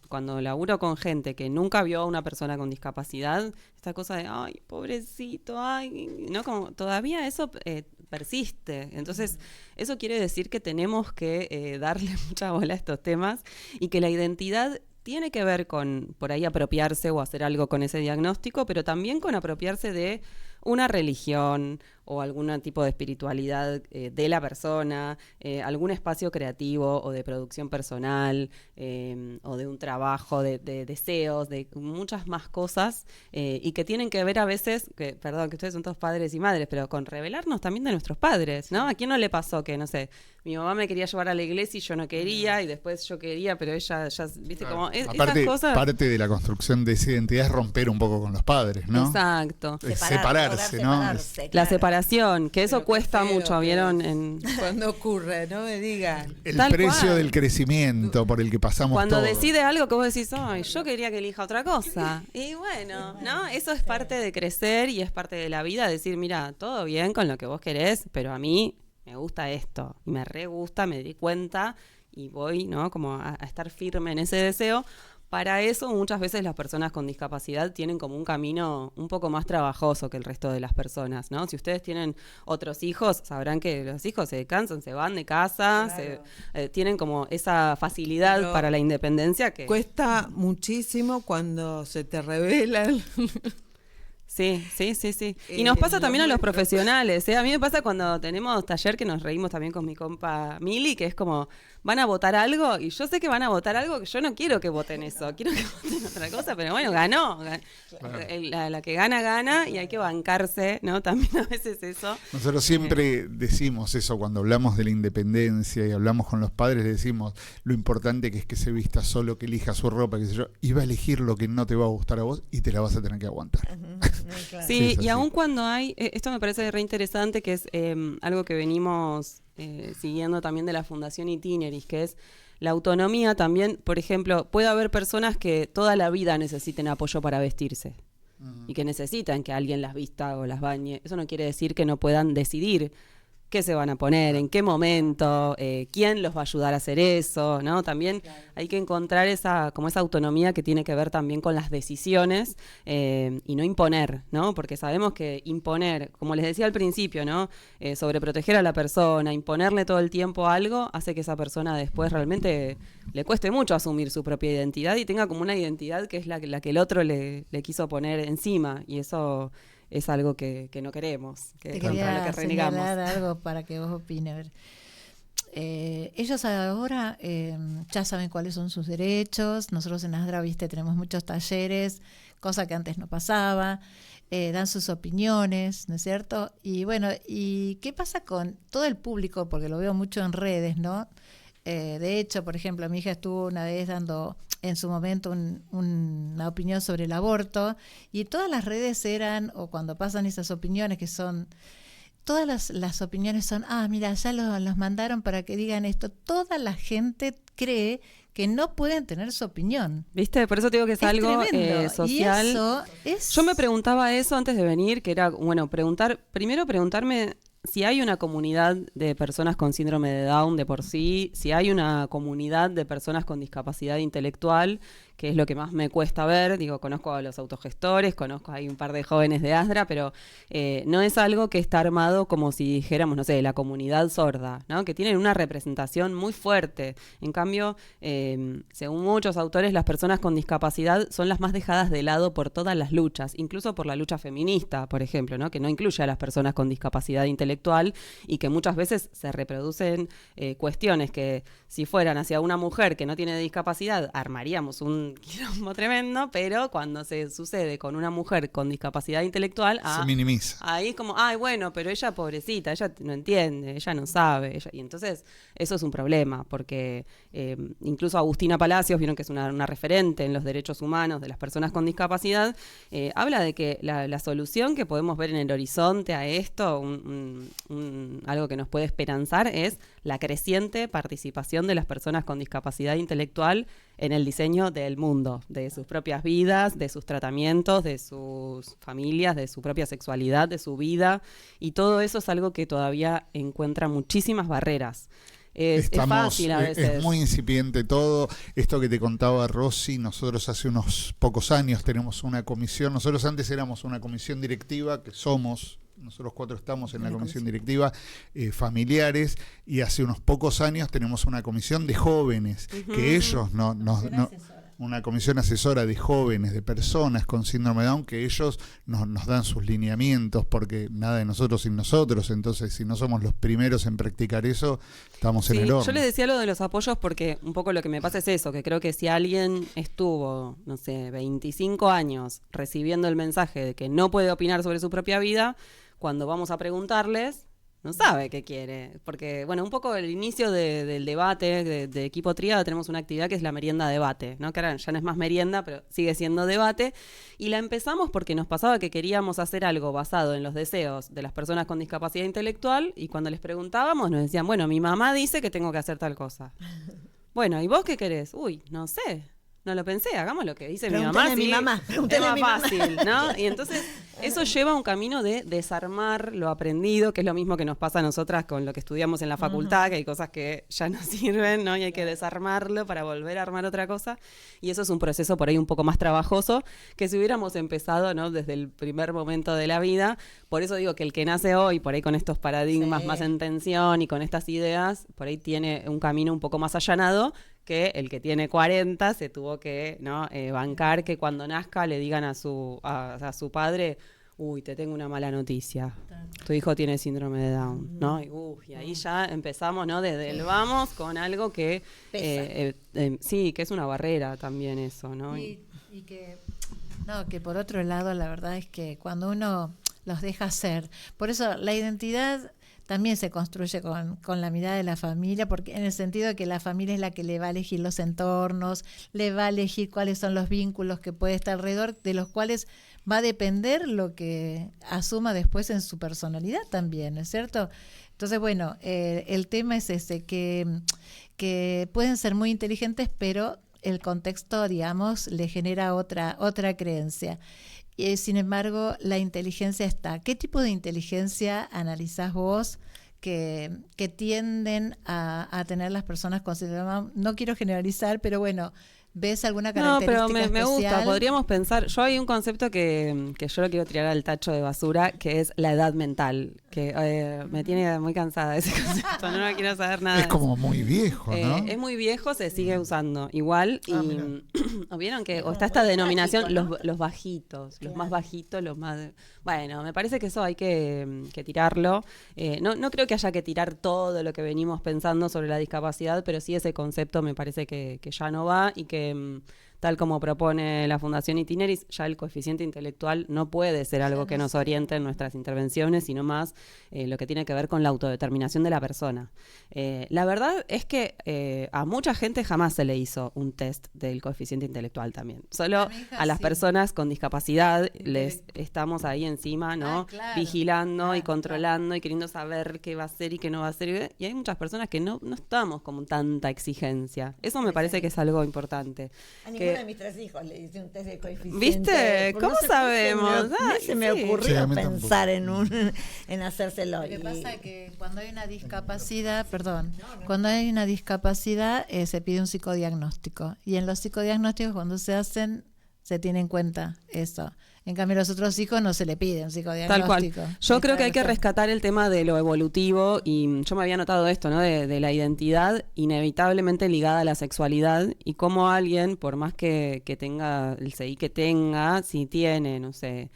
cuando laburo con gente que nunca vio a una persona con discapacidad, esta cosa de, ay, pobrecito, ay, ¿no? Como todavía eso persiste. Entonces, eso quiere decir que tenemos que darle mucha bola a estos temas y que la identidad tiene que ver con, por ahí, apropiarse o hacer algo con ese diagnóstico, pero también con apropiarse de una religión o algún tipo de espiritualidad de la persona, algún espacio creativo o de producción personal, o de un trabajo de deseos, de muchas más cosas, y que tienen que ver a veces, perdón, que ustedes son todos padres y madres, pero con revelarnos también de nuestros padres, ¿no? ¿A quién no le pasó que, no sé, mi mamá me quería llevar a la iglesia y yo no quería, y después yo quería, pero ella ya, viste, como aparte, esas cosas. Parte de la construcción de esa identidad es romper un poco con los padres, ¿no? Exacto. Separarse, ¿no? Claro. La separación, que eso cuesta mucho, ¿vieron? Cuando ocurre, no me digan. El precio del crecimiento por el que pasamos cuando todos. Decide algo que vos decís, ay, yo quería que elija otra cosa. Y bueno, ¿no? Eso es parte de crecer y es parte de la vida, decir, mira, todo bien con lo que vos querés, pero a mí me gusta esto, y me re gusta, me di cuenta, y voy, ¿no? Como a estar firme en ese deseo. Para eso, muchas veces las personas con discapacidad tienen como un camino un poco más trabajoso que el resto de las personas, ¿no? Si ustedes tienen otros hijos, sabrán que los hijos se cansan, se van de casa, claro. Tienen como esa facilidad pero para la independencia que... Cuesta muchísimo cuando se te revelan... Sí. Y nos pasa también a los profesionales, ¿eh? A mí me pasa cuando tenemos taller que nos reímos también con mi compa Mili, que es como, van a votar algo, y yo sé que van a votar algo que yo no quiero que voten eso, quiero que voten otra cosa, pero bueno, ganó. Claro. La que gana, y hay que bancarse, ¿no? También a veces eso. Nosotros siempre decimos eso cuando hablamos de la independencia y hablamos con los padres, decimos lo importante que es que se vista solo, que elija su ropa, qué sé yo, y va a elegir lo que no te va a gustar a vos y te la vas a tener que aguantar. Claro. Sí, y aun cuando hay, esto me parece re interesante, que es algo que venimos siguiendo también de la Fundación Itineris, que es la autonomía también. Por ejemplo, puede haber personas que toda la vida necesiten apoyo para vestirse y que necesitan que alguien las vista o las bañe. Eso no quiere decir que no puedan decidir qué se van a poner, en qué momento, quién los va a ayudar a hacer eso, ¿no? También hay que encontrar esa autonomía que tiene que ver también con las decisiones y no imponer, ¿no? Porque sabemos que imponer, como les decía al principio, ¿no? Sobreproteger a la persona, imponerle todo el tiempo algo, hace que esa persona después realmente le cueste mucho asumir su propia identidad y tenga como una identidad que es la que el otro le quiso poner encima, y eso es algo que no queremos, Te quería señalar algo para que vos opines. A ver. Ellos ahora ya saben cuáles son sus derechos. Nosotros en ASDRA, tenemos muchos talleres, cosa que antes no pasaba. Dan sus opiniones, ¿no es cierto? Y bueno, ¿y qué pasa con todo el público? Porque lo veo mucho en redes, ¿no? De hecho, por ejemplo, mi hija estuvo una vez dando en su momento una opinión sobre el aborto, y todas las redes eran, o cuando pasan esas opiniones que son, todas las opiniones son, mira, ya los mandaron para que digan esto. Toda la gente cree que no pueden tener su opinión. ¿Viste? Por eso te digo que es algo social. Y eso es... Yo me preguntaba eso antes de venir, que era, bueno, preguntarme si hay una comunidad de personas con síndrome de Down de por sí, si hay una comunidad de personas con discapacidad intelectual, que es lo que más me cuesta ver. Digo, conozco a los autogestores, hay un par de jóvenes de ASDRA, pero no es algo que está armado como si dijéramos, no sé, la comunidad sorda, ¿no? Que tienen una representación muy fuerte. En cambio, según muchos autores, las personas con discapacidad son las más dejadas de lado por todas las luchas, incluso por la lucha feminista, por ejemplo, ¿no? Que no incluye a las personas con discapacidad intelectual, y que muchas veces se reproducen cuestiones que, si fueran hacia una mujer que no tiene discapacidad, armaríamos un quilombo tremendo, pero cuando se sucede con una mujer con discapacidad intelectual, se minimiza. Ahí es como, bueno, pero ella pobrecita, ella no entiende, ella no sabe, y entonces eso es un problema, porque incluso Agustina Palacios, vieron que es una referente en los derechos humanos de las personas con discapacidad, habla de que la solución que podemos ver en el horizonte a esto, algo que nos puede esperanzar, es la creciente participación de las personas con discapacidad intelectual en el diseño del mundo, de sus propias vidas, de sus tratamientos, de sus familias, de su propia sexualidad, de su vida, y todo eso es algo que todavía encuentra muchísimas barreras. Es fácil a veces. Es muy incipiente todo. Esto que te contaba Rosy, nosotros hace unos pocos años tenemos una comisión. Nosotros antes éramos una comisión directiva, que somos... Nosotros 4 estamos en la comisión directiva, familiares, y hace unos pocos años tenemos una comisión de jóvenes, que ellos una comisión asesora de jóvenes, de personas con síndrome de Down, que ellos nos dan sus lineamientos, porque nada de nosotros sin nosotros. Entonces, si no somos los primeros en practicar eso, estamos en el horno. Yo les decía lo de los apoyos porque un poco lo que me pasa es eso, que creo que si alguien estuvo, no sé, 25 años recibiendo el mensaje de que no puede opinar sobre su propia vida, cuando vamos a preguntarles, no sabe qué quiere. Porque, bueno, un poco el inicio del debate, de Equipo Tríada, tenemos una actividad que es la merienda debate, ¿no? Que ahora ya no es más merienda, pero sigue siendo debate. Y la empezamos porque nos pasaba que queríamos hacer algo basado en los deseos de las personas con discapacidad intelectual, y cuando les preguntábamos nos decían, bueno, mi mamá dice que tengo que hacer tal cosa. Bueno, ¿y vos qué querés? Uy, no sé. No lo pensé, hagamos lo que dice mi mamá. Sí, es más fácil, ¿no? Y entonces eso lleva un camino de desarmar lo aprendido, que es lo mismo que nos pasa a nosotras con lo que estudiamos en la facultad, que hay cosas que ya no sirven, ¿no? Y hay que desarmarlo para volver a armar otra cosa. Y eso es un proceso por ahí un poco más trabajoso, que si hubiéramos empezado, ¿no? Desde el primer momento de la vida. Por eso digo que el que nace hoy, por ahí con estos paradigmas más en tensión y con estas ideas, por ahí tiene un camino un poco más allanado, que el que tiene 40 se tuvo que bancar que cuando nazca le digan a su padre, uy, te tengo una mala noticia, tu hijo tiene síndrome de Down, ¿no? Y ahí ya empezamos, ¿no? Desde el vamos con algo que sí, que es una barrera también eso, ¿no? Y que por otro lado la verdad es que cuando uno los deja ser, por eso la identidad también se construye con la mirada de la familia, porque en el sentido de que la familia es la que le va a elegir los entornos, le va a elegir cuáles son los vínculos que puede estar alrededor, de los cuales va a depender lo que asuma después en su personalidad también, ¿no es cierto? Entonces, bueno, el tema es ese, que pueden ser muy inteligentes, pero el contexto, digamos, le genera otra creencia. Sin embargo, la inteligencia está. ¿Qué tipo de inteligencia analizás vos que tienden a tener las personas con síndrome de Down. No quiero generalizar, pero bueno, ¿ves alguna característica especial? No, pero me gusta. Podríamos pensar, yo hay un concepto que yo lo quiero tirar al tacho de basura, que es la edad mental, que me tiene muy cansada ese concepto, no quiero saber nada. Es como muy viejo, ¿no? Es muy viejo, se sigue usando igual. ¿Vieron que o está esta denominación, ¿no? los bajitos, los más bajitos, los más... Bueno, me parece que eso hay que tirarlo. No creo que haya que tirar todo lo que venimos pensando sobre la discapacidad, pero sí ese concepto me parece que ya no va y que tal como propone la Fundación Itineris, ya el coeficiente intelectual no puede ser algo que nos oriente en nuestras intervenciones, sino más lo que tiene que ver con la autodeterminación de la persona. La verdad es que a mucha gente jamás se le hizo un test del coeficiente intelectual también. Solo a las personas con discapacidad les estamos ahí encima, ¿no? Claro. Vigilando y controlando y queriendo saber qué va a hacer y qué no va a hacer. Y hay muchas personas que no estamos con tanta exigencia. Eso me parece que es algo importante. A ninguno de mis 3 hijos le hice un test de coeficiente. ¿Viste? ¿Cómo sabemos? Se me ocurrió pensar en hacérselo. Lo que pasa es que cuando hay una discapacidad, cuando hay una discapacidad se pide un psicodiagnóstico. Y en los psicodiagnósticos cuando se hacen, se tiene en cuenta eso. En cambio, a los otros hijos no se le pide un psicodiagnóstico. Tal cual. Yo creo que hay que rescatar el tema de lo evolutivo y yo me había notado esto, ¿no? De la identidad inevitablemente ligada a la sexualidad y cómo alguien, por más que tenga el CI que tenga, si tiene, no sé,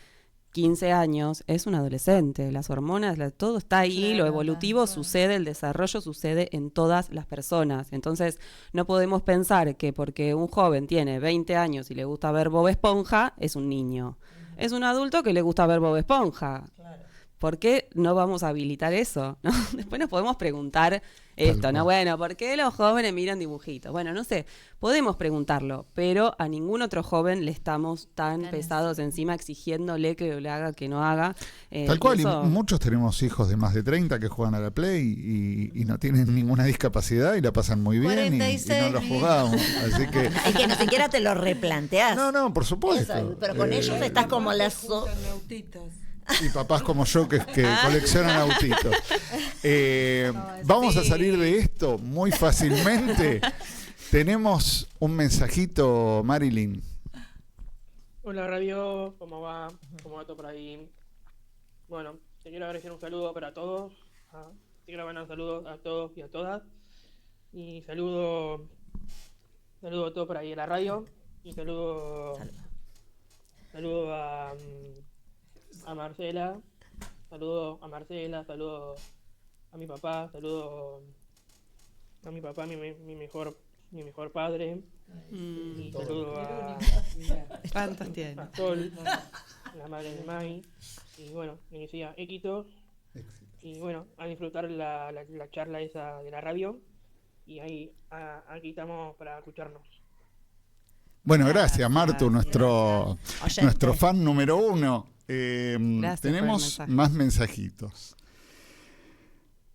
15 años, es un adolescente. Las hormonas, todo está ahí, claro, lo evolutivo sucede, el desarrollo sucede en todas las personas. Entonces, no podemos pensar que porque un joven tiene 20 años y le gusta ver Bob Esponja, es un niño. Es un adulto que le gusta ver Bob Esponja. Claro. ¿Por qué no vamos a habilitar eso? ¿No? Después nos podemos preguntar esto, ¿no? Bueno, ¿por qué los jóvenes miran dibujitos? Bueno, no sé, podemos preguntarlo, pero a ningún otro joven le estamos tan pesados encima exigiéndole que lo haga, que no haga. Tal cual, y muchos tenemos hijos de más de 30 que juegan a la Play y no tienen ninguna discapacidad y la pasan muy bien 46, y no lo jugamos. Así que... Es que ni siquiera te lo replanteás. No, por supuesto. Eso, pero con ellos estás como las... Y papás como yo que coleccionan autitos. Vamos a salir de esto muy fácilmente. Tenemos un mensajito, Marilyn. Hola radio, ¿cómo va? ¿Cómo va todo por ahí? Bueno, te quiero agradecer un saludo para todos. Te quiero mandar un saludo a todos y a todas. Y saludo a todos por ahí en la radio. Y saludo a Marcela, saludo a Marcela, saludo a mi papá, saludo a mi papá, mi mejor padre, y saludo a Sol, la madre de Mai, y bueno, me decía éxito, y bueno, a disfrutar la charla esa de la radio, y ahí aquí estamos para escucharnos. Bueno, gracias Martu, nuestro fan número 1. Tenemos más mensajitos.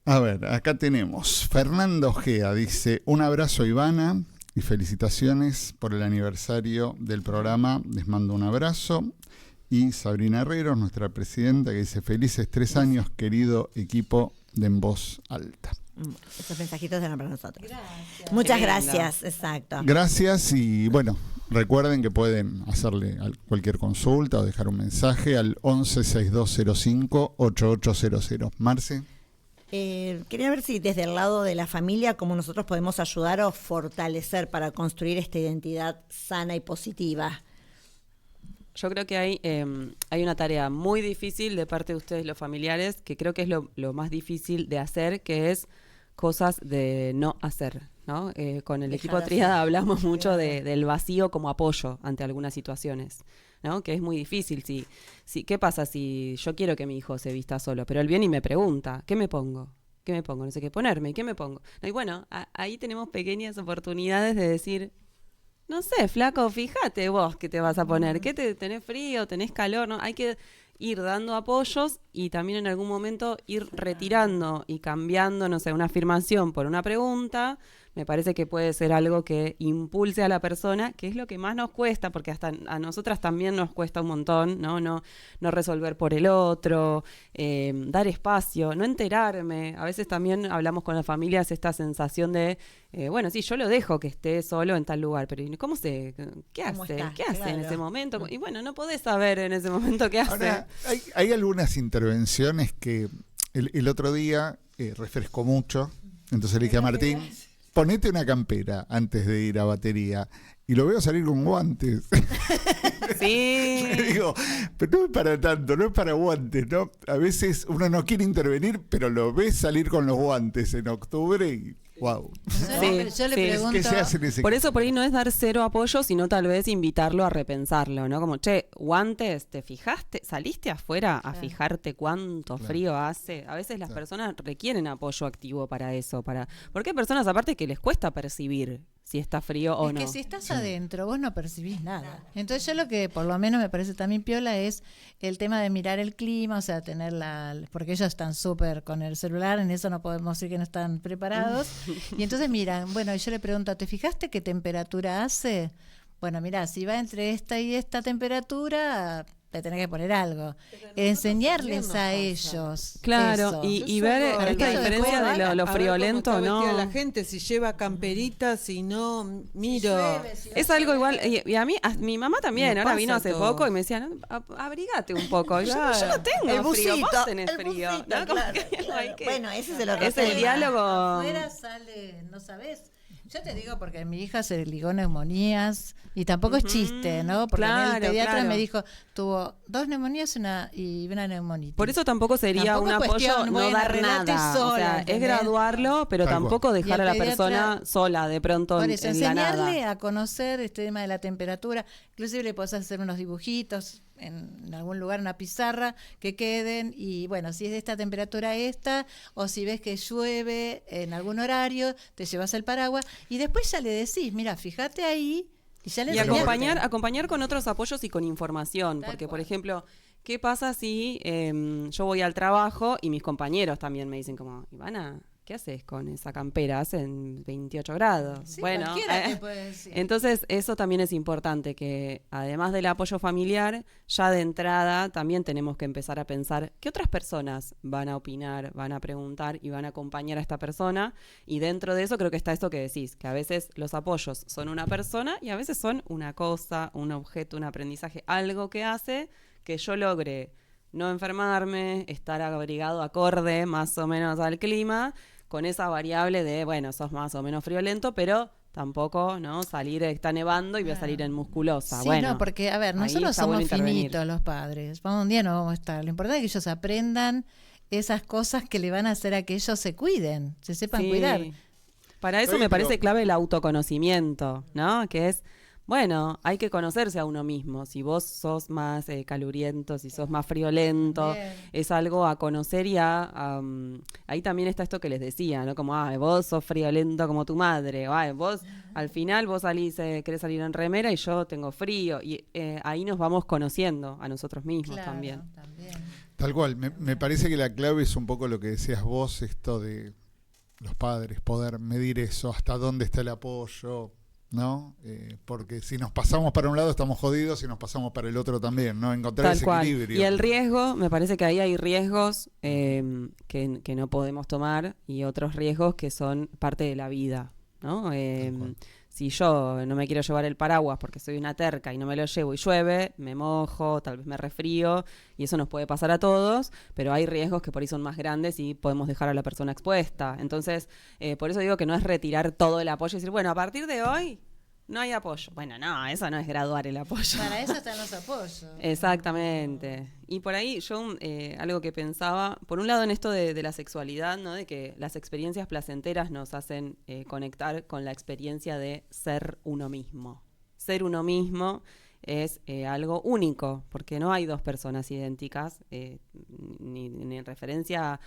A ver, acá tenemos Fernando Gea, dice: un abrazo Ivana y felicitaciones por el aniversario del programa, les mando un abrazo. Y Sabrina Herrero, nuestra presidenta, que dice: felices 3 años, querido equipo de En Voz Alta. Esos mensajitos eran para nosotros. Gracias. Muchas gracias, exacto. Gracias y bueno, recuerden que pueden hacerle cualquier consulta o dejar un mensaje al 11-6205-8800. Marce. Quería ver si desde el lado de la familia, cómo nosotros podemos ayudar o fortalecer para construir esta identidad sana y positiva. Yo creo que hay una tarea muy difícil de parte de ustedes los familiares, que creo que es lo más difícil de hacer, que es cosas de no hacer, ¿no? Con el equipo Tríada hablamos mucho del vacío como apoyo ante algunas situaciones, ¿no? Que es muy difícil. ¿Qué pasa si yo quiero que mi hijo se vista solo, pero él viene y me pregunta, ¿qué me pongo? ¿Qué me pongo? No sé qué ponerme, ¿y qué me pongo? Y bueno, ahí tenemos pequeñas oportunidades de decir, no sé, flaco, fíjate vos qué te vas a poner, ¿tenés frío, tenés calor? ¿No? Hay que ir dando apoyos y también en algún momento ir retirando y cambiando, no sé, una afirmación por una pregunta, me parece que puede ser algo que impulse a la persona, que es lo que más nos cuesta, porque hasta a nosotras también nos cuesta un montón, no resolver por el otro, dar espacio, no enterarme. A veces también hablamos con las familias esta sensación de, bueno, sí, yo lo dejo que esté solo en tal lugar, pero ¿cómo se, qué hace? ¿Qué hace en ese momento? Y bueno, no podés saber en ese momento qué hace. Ahora, hay algunas intervenciones que el otro día refrescó mucho, entonces le dije a Martín, ponete una campera antes de ir a batería, y lo veo salir con guantes. Sí. Le digo, pero no es para tanto, no es para guantes, ¿no? A veces uno no quiere intervenir, pero lo ves salir con los guantes en octubre y wow. Yo le pregunto, ¿qué se hace en ese por caso? eso por ahí no es dar cero apoyo, sino tal vez invitarlo a repensarlo, ¿no? Como, che, guantes, ¿te fijaste? ¿Saliste afuera a fijarte cuánto frío hace? A veces las personas requieren apoyo activo para eso, porque hay personas aparte que les cuesta percibir si está frío o no. Es que si estás adentro, vos no percibís nada. Entonces yo lo que por lo menos me parece también piola es el tema de mirar el clima, o sea, porque ellos están súper con el celular, en eso no podemos decir que no están preparados. Y entonces miran, bueno, y yo le pregunto, ¿te fijaste qué temperatura hace? Bueno, mirá, si va entre esta y esta temperatura, le tenés que poner algo. Enseñarles a ellos. Claro, y ver esta diferencia de lo friolento, ¿no? La gente, si lleva camperitas, si no, miro. Es algo igual, y a mí, mi mamá también, ahora vino hace todo. poco y me decía, no, abrigate un poco. Yo no tengo frío, vos tenés frío. ¿No? Claro. Bueno, ese se lo es el diálogo. Afuera sale, no sabés. Yo te digo porque mi hija se ligó neumonías y tampoco es chiste, ¿no? Porque el pediatra me dijo, tuvo 2 neumonías y una neumonitis. Por eso tampoco sería un apoyo no dar nada. Sola, o sea, es graduarlo, pero tampoco dejar a la persona sola de pronto por eso, en la nada. enseñarle a conocer este tema de la temperatura. Inclusive le podés hacer unos dibujitos en algún lugar, una pizarra, que queden, y bueno, si es de esta temperatura esta, o si ves que llueve en algún horario, te llevas el paraguas, y después ya le decís, mira, fíjate ahí, y ya le acompañar con otros apoyos y con información, porque por ejemplo, ¿qué pasa si yo voy al trabajo y mis compañeros también me dicen como, Ivana, ¿qué haces con esa campera? Hacen 28 grados. Sí, bueno, te puede decir. Entonces eso también es importante, que además del apoyo familiar, ya de entrada también tenemos que empezar a pensar qué otras personas van a opinar, van a preguntar y van a acompañar a esta persona, y dentro de eso creo que está esto que decís, que a veces los apoyos son una persona y a veces son una cosa, un objeto, un aprendizaje, algo que hace que yo logre no enfermarme, estar abrigado acorde más o menos al clima, con esa variable de, bueno, sos más o menos friolento, pero tampoco, ¿no? Salir, está nevando y voy a salir en musculosa. Sí, bueno, no, porque, a ver, nosotros somos finitos los padres. Un día no vamos a estar. Lo importante es que ellos aprendan esas cosas que le van a hacer a que ellos se cuiden, se sepan cuidar. Para eso me parece clave el autoconocimiento, ¿no? Que es, bueno, hay que conocerse a uno mismo. Si vos sos más caluriento, si sos más friolento, es algo a conocer y ahí también está esto que les decía, ¿no? Como, vos sos friolento como tu madre, vos al final vos salís, querés salir en remera y yo tengo frío. Y ahí nos vamos conociendo a nosotros mismos también. Tal cual, me parece que la clave es un poco lo que decías vos, esto de los padres, poder medir eso, hasta dónde está el apoyo, ¿no? Porque si nos pasamos para un lado estamos jodidos, si nos pasamos para el otro también, ¿no? Encontrar Tal ese cual. equilibrio. Y el riesgo, me parece que ahí hay riesgos que no podemos tomar y otros riesgos que son parte de la vida, ¿no? Si yo no me quiero llevar el paraguas porque soy una terca y no me lo llevo y llueve, me mojo, tal vez me resfrío, y eso nos puede pasar a todos, pero hay riesgos que por ahí son más grandes y podemos dejar a la persona expuesta. Entonces, por eso digo que no es retirar todo el apoyo y decir, bueno, a partir de hoy no hay apoyo. Bueno, no, eso no es graduar el apoyo. Para eso están los apoyos. Exactamente. Y por ahí yo algo que pensaba, por un lado en esto de la sexualidad, ¿no? De que las experiencias placenteras nos hacen conectar con la experiencia de ser uno mismo. Ser uno mismo es algo único, porque no hay dos personas idénticas, ni en referencia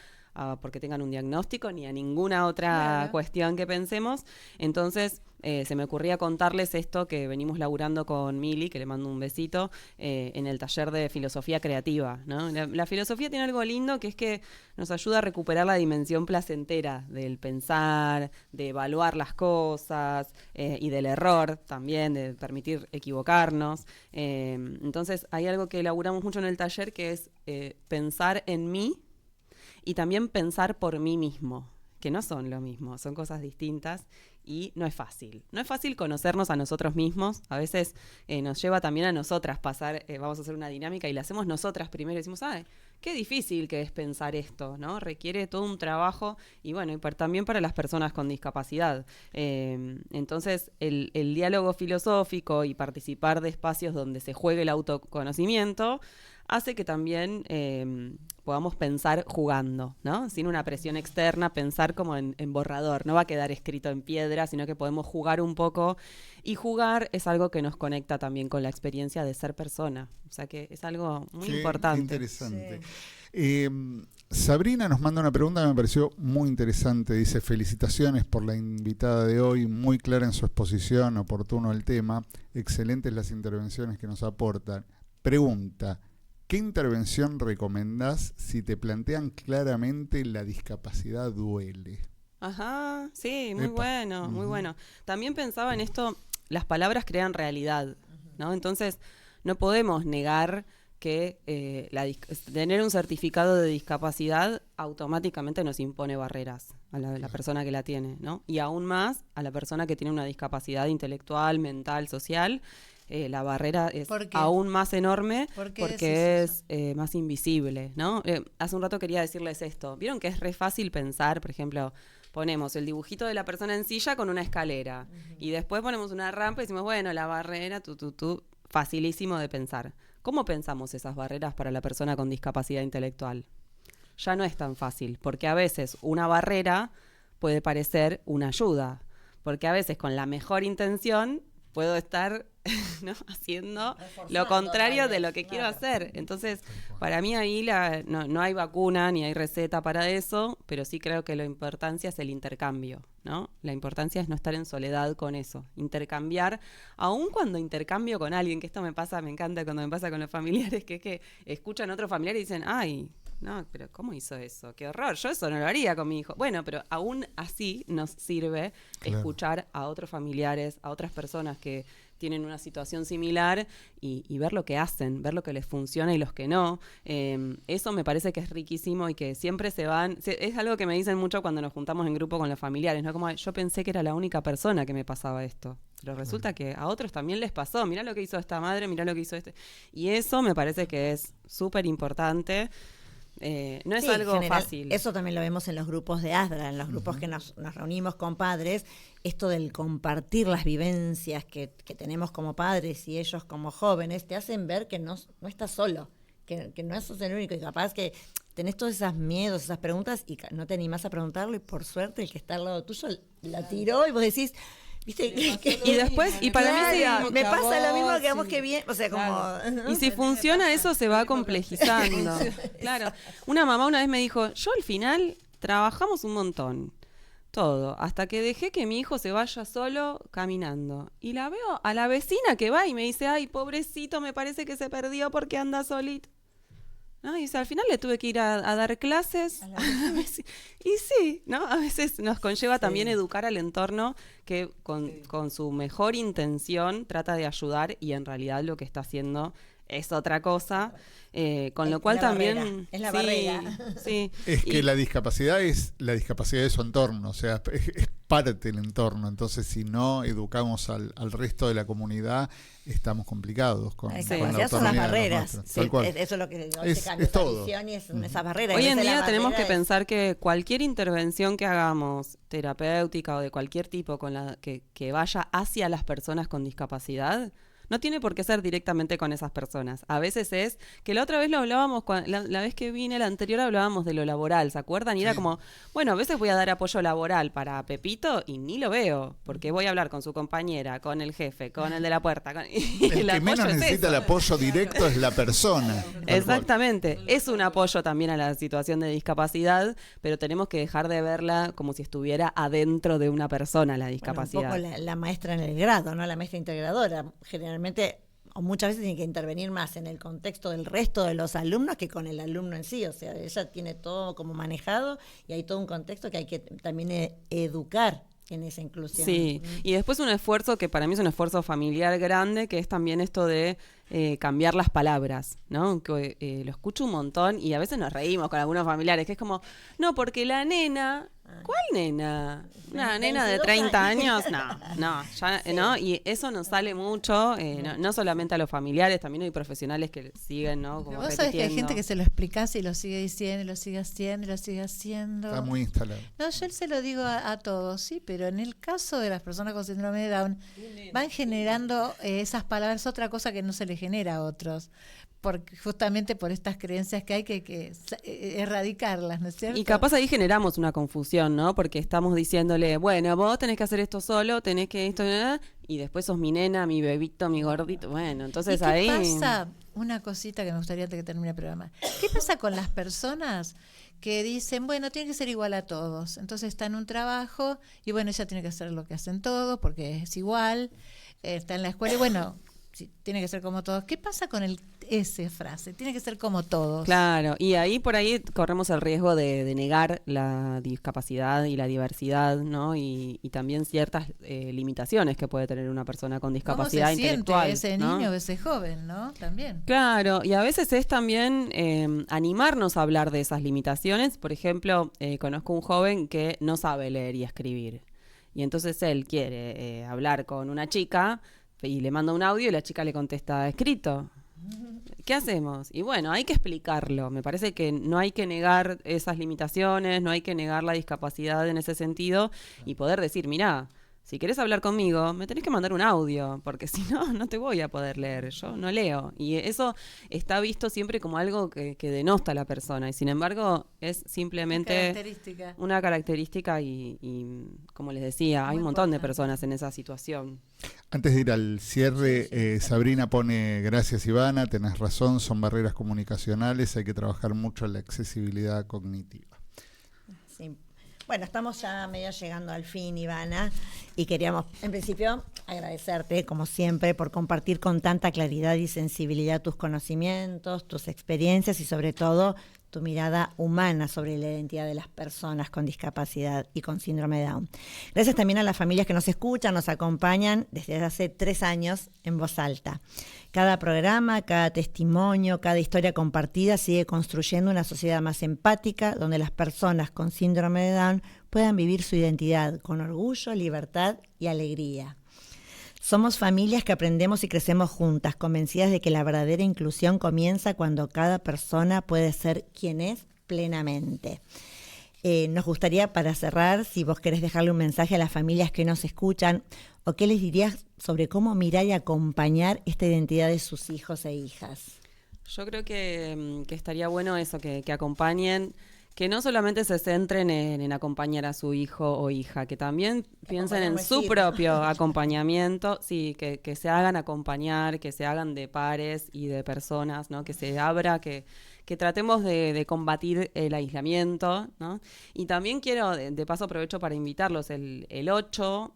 porque tengan un diagnóstico ni a ninguna otra cuestión que pensemos. Entonces, se me ocurría contarles esto que venimos laburando con Mili, que le mando un besito, en el taller de filosofía creativa, ¿no? La filosofía tiene algo lindo, que es que nos ayuda a recuperar la dimensión placentera del pensar, de evaluar las cosas, y del error también, de permitir equivocarnos. Entonces, hay algo que elaboramos mucho en el taller, que es pensar en mí y también pensar por mí mismo, que no son lo mismo, son cosas distintas. Y no es fácil. No es fácil conocernos a nosotros mismos. A veces nos lleva también a nosotras pasar, vamos a hacer una dinámica y la hacemos nosotras primero y decimos, ay, qué difícil que es pensar esto, ¿no? Requiere todo un trabajo y bueno, y también para las personas con discapacidad. Entonces, el diálogo filosófico y participar de espacios donde se juegue el autoconocimiento hace que también podamos pensar jugando, ¿no? Sin una presión externa, pensar como en borrador. No va a quedar escrito en piedra, sino que podemos jugar un poco. Y jugar es algo que nos conecta también con la experiencia de ser persona. O sea que es algo muy importante. Qué interesante. Sí. Sabrina nos manda una pregunta que me pareció muy interesante. Dice, felicitaciones por la invitada de hoy, muy clara en su exposición, oportuno el tema, excelentes las intervenciones que nos aportan. Pregunta, ¿qué intervención recomendás si te plantean claramente la discapacidad duele? Ajá, sí, muy bueno, muy bueno. También pensaba en esto, las palabras crean realidad, ¿no? Entonces, no podemos negar que tener un certificado de discapacidad automáticamente nos impone barreras a la persona que la tiene, ¿no? Y aún más a la persona que tiene una discapacidad intelectual, mental, social. La barrera es aún más enorme porque es más invisible, ¿no? Hace un rato quería decirles esto. ¿Vieron que es re fácil pensar, por ejemplo, ponemos el dibujito de la persona en silla con una escalera y después ponemos una rampa y decimos, bueno, la barrera, facilísimo de pensar. ¿Cómo pensamos esas barreras para la persona con discapacidad intelectual? Ya no es tan fácil, porque a veces una barrera puede parecer una ayuda, porque a veces con la mejor intención puedo estar ¿no? haciendo lo contrario de lo que quiero hacer. Entonces, para mí ahí no hay vacuna ni hay receta para eso, pero sí creo que la importancia es el intercambio, ¿no? La importancia es no estar en soledad con eso. Intercambiar, aun cuando intercambio con alguien, que esto me encanta cuando me pasa con los familiares, que es que escuchan a otro familiar y dicen, ay, no, pero ¿cómo hizo eso? ¡Qué horror! Yo eso no lo haría con mi hijo. Bueno, pero aún así nos sirve escuchar a otros familiares, a otras personas que tienen una situación similar y ver lo que hacen, ver lo que les funciona y los que no. Eso me parece que es riquísimo y que siempre es algo que me dicen mucho cuando nos juntamos en grupo con los familiares, ¿no? Como yo pensé que era la única persona que me pasaba esto, pero resulta que a otros también les pasó. Mirá lo que hizo esta madre, mirá lo que hizo este. Y eso me parece que es súper importante. No es algo fácil. Eso también lo vemos en los grupos de ASDRA, en los grupos que nos reunimos con padres, esto del compartir las vivencias que tenemos como padres y ellos como jóvenes, te hacen ver que no estás solo, que no sos el único, y capaz que tenés todos esos miedos, esas preguntas y no te animás a preguntarlo, y por suerte el que está al lado tuyo la tiró y vos decís, ¿viste? Y después, y para mí me pasa lo mismo, que vamos que bien, o sea, como... Y si funciona eso, se va complejizando. Claro. Una mamá una vez me dijo, yo al final trabajamos un montón, todo, hasta que dejé que mi hijo se vaya solo caminando. Y la veo a la vecina que va y me dice, ay, pobrecito, me parece que se perdió porque anda solito. ¿No? Y dice, al final le tuve que ir a dar clases. Y sí, ¿no? A veces nos conlleva también educar al entorno que con su mejor intención trata de ayudar y en realidad lo que está haciendo es otra cosa. Con lo cual también... Es la barrera. Sí. Es que la discapacidad es la discapacidad de su entorno, o sea, es parte del entorno. Entonces, si no educamos al resto de la comunidad, estamos complicados con la autonomía. Son las barreras. Tal cual. Eso es lo que hoy se cambia esta visión, y es esas barreras. Hoy en día tenemos que pensar que cualquier intervención que hagamos, terapéutica o de cualquier tipo, que vaya hacia las personas con discapacidad, No tiene por qué ser directamente con esas personas. A veces es, que la otra vez lo hablábamos, la vez que vine, la anterior hablábamos de lo laboral, ¿se acuerdan? Y era como, bueno, a veces voy a dar apoyo laboral para Pepito y ni lo veo, porque voy a hablar con su compañera, con el jefe, con el de la puerta. El que menos necesita el apoyo directo es la persona. Exactamente. Es un apoyo también a la situación de discapacidad, pero tenemos que dejar de verla como si estuviera adentro de una persona la discapacidad. Bueno, un poco la maestra en el grado, ¿no? La maestra integradora. Generalmente, o muchas veces tiene que intervenir más en el contexto del resto de los alumnos que con el alumno en sí. O sea, ella tiene todo como manejado y hay todo un contexto que hay que también educar en esa inclusión. Sí, y después un esfuerzo que para mí es un esfuerzo familiar grande, que es también esto de cambiar las palabras, ¿no? Que lo escucho un montón y a veces nos reímos con algunos familiares, que es como, no, porque la nena... ¿Cuál nena? ¿Una nena de 30 años? No, ya, sí. ¿No? Y eso nos sale mucho, no solamente a los familiares, también hay profesionales que siguen, ¿no? Como vos sabés que hay gente que se lo explicás y lo sigue diciendo, y lo sigue haciendo, y lo sigue haciendo. Está muy instalado. No, yo se lo digo a todos, sí, pero en el caso de las personas con síndrome de Down, van generando esas palabras, otra cosa que no se le genera a otros. Justamente por estas creencias que hay que erradicarlas, ¿no es cierto? Y capaz ahí generamos una confusión, ¿no? Porque estamos diciéndole, bueno, vos tenés que hacer esto solo, tenés que esto, y después sos mi nena, mi bebito, mi gordito, bueno, entonces ahí... ¿Qué pasa? Una cosita que me gustaría antes que termine el programa. ¿Qué pasa con las personas que dicen, bueno, tiene que ser igual a todos? Entonces está en un trabajo y bueno, ella tiene que hacer lo que hacen todos porque es igual, está en la escuela y bueno... Sí, tiene que ser como todos. ¿Qué pasa con esa frase? Tiene que ser como todos. Claro, y ahí por ahí corremos el riesgo de negar la discapacidad y la diversidad, ¿no? Y también ciertas limitaciones que puede tener una persona con discapacidad intelectual. ¿Cómo se siente ese niño o ese joven, no? También. Claro, y a veces es también animarnos a hablar de esas limitaciones. Por ejemplo, conozco un joven que no sabe leer y escribir. Y entonces él quiere hablar con una chica... y le manda un audio y la chica le contesta escrito. ¿Qué hacemos? Y bueno, hay que explicarlo. Me parece que no hay que negar esas limitaciones, no hay que negar la discapacidad en ese sentido y poder decir, mirá, si querés hablar conmigo, me tenés que mandar un audio, porque si no, no te voy a poder leer. Yo no leo. Y eso está visto siempre como algo que denosta a la persona. Y sin embargo, es simplemente una característica y como les decía, hay un montón de personas en esa situación. Antes de ir al cierre, Sabrina pone, gracias Ivana, tenés razón, son barreras comunicacionales, hay que trabajar mucho en la accesibilidad cognitiva. Sí. Bueno, estamos ya medio llegando al fin, Ivana, y queríamos, en principio, agradecerte, como siempre, por compartir con tanta claridad y sensibilidad tus conocimientos, tus experiencias y, sobre todo, tu mirada humana sobre la identidad de las personas con discapacidad y con síndrome de Down. Gracias también a las familias que nos escuchan, nos acompañan desde hace 3 años en Voz Alta. Cada programa, cada testimonio, cada historia compartida sigue construyendo una sociedad más empática, donde las personas con síndrome de Down puedan vivir su identidad con orgullo, libertad y alegría. Somos familias que aprendemos y crecemos juntas, convencidas de que la verdadera inclusión comienza cuando cada persona puede ser quien es plenamente. Nos gustaría, para cerrar, si vos querés dejarle un mensaje a las familias que nos escuchan, o qué les dirías sobre cómo mirar y acompañar esta identidad de sus hijos e hijas. Yo creo que estaría bueno eso, que acompañen, que no solamente se centren en acompañar a su hijo o hija, que también piensen en su propio acompañamiento, sí, que se hagan acompañar, que se hagan de pares y de personas, ¿no? Que se abra, que tratemos de combatir el aislamiento, ¿no? Y también quiero, de paso aprovecho para invitarlos el 8,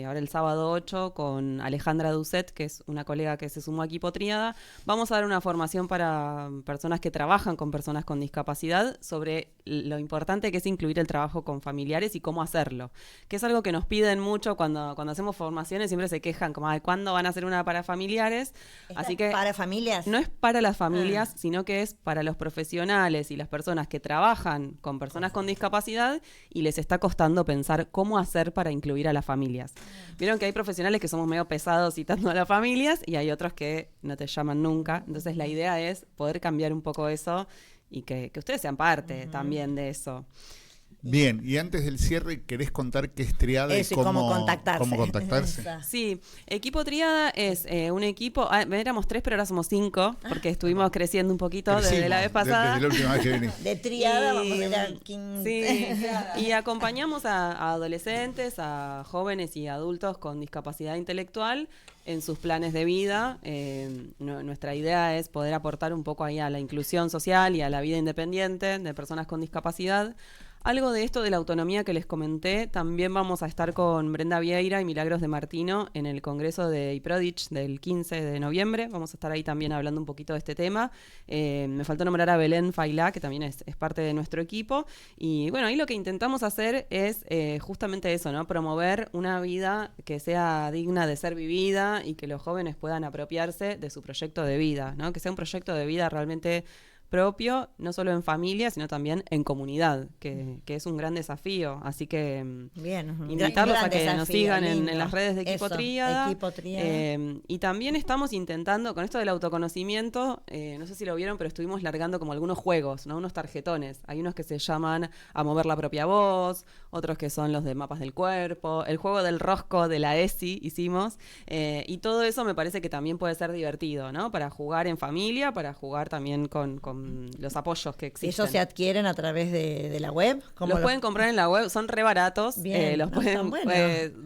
ahora el sábado 8, con Alejandra Ducet, que es una colega que se sumó a Equipo Tríada. Vamos a dar una formación para personas que trabajan con personas con discapacidad sobre lo importante que es incluir el trabajo con familiares y cómo hacerlo, que es algo que nos piden mucho cuando hacemos formaciones, siempre se quejan como, ¿cuándo van a hacer una para familiares? Así que ¿para familias? No es para las familias, sino que es para los profesionales y las personas que trabajan con personas con discapacidad y les está costando pensar cómo hacer para incluir a las familias. Vieron que hay profesionales que somos medio pesados citando a las familias y hay otros que no te llaman nunca. Entonces la idea es poder cambiar un poco eso y que ustedes sean parte también de eso. Bien, y antes del cierre, ¿querés contar qué es Triada y cómo contactarse? Cómo contactarse? Sí, Equipo Triada es un equipo, éramos 3 pero ahora somos 5, porque estuvimos creciendo un poquito desde la vez pasada. Desde la última vez que vine. De Triada vamos a ir al quinto. Sí, y acompañamos a adolescentes, a jóvenes y adultos con discapacidad intelectual en sus planes de vida. Nuestra idea es poder aportar un poco ahí a la inclusión social y a la vida independiente de personas con discapacidad. Algo de esto de la autonomía que les comenté, también vamos a estar con Brenda Vieira y Milagros de Martino en el Congreso de IPRODICH del 15 de noviembre. Vamos a estar ahí también hablando un poquito de este tema. Me faltó nombrar a Belén Failá, que también es parte de nuestro equipo. Y bueno, ahí lo que intentamos hacer es justamente eso, ¿no? Promover una vida que sea digna de ser vivida y que los jóvenes puedan apropiarse de su proyecto de vida, ¿no? Que sea un proyecto de vida realmente propio, no solo en familia, sino también en comunidad, que es un gran desafío. Así que invitarlos a que nos sigan en las redes de Equipo Tríada. Y también estamos intentando, con esto del autoconocimiento, no sé si lo vieron, pero estuvimos largando como algunos juegos, ¿no? Unos tarjetones. Hay unos que se llaman A mover la propia voz, otros que son los de mapas del cuerpo, el juego del rosco de la ESI hicimos, y todo eso me parece que también puede ser divertido, ¿no? Para jugar en familia, para jugar también con los apoyos que existen. ¿Esos se adquieren a través de la web? Los pueden comprar en la web, son re baratos, los pueden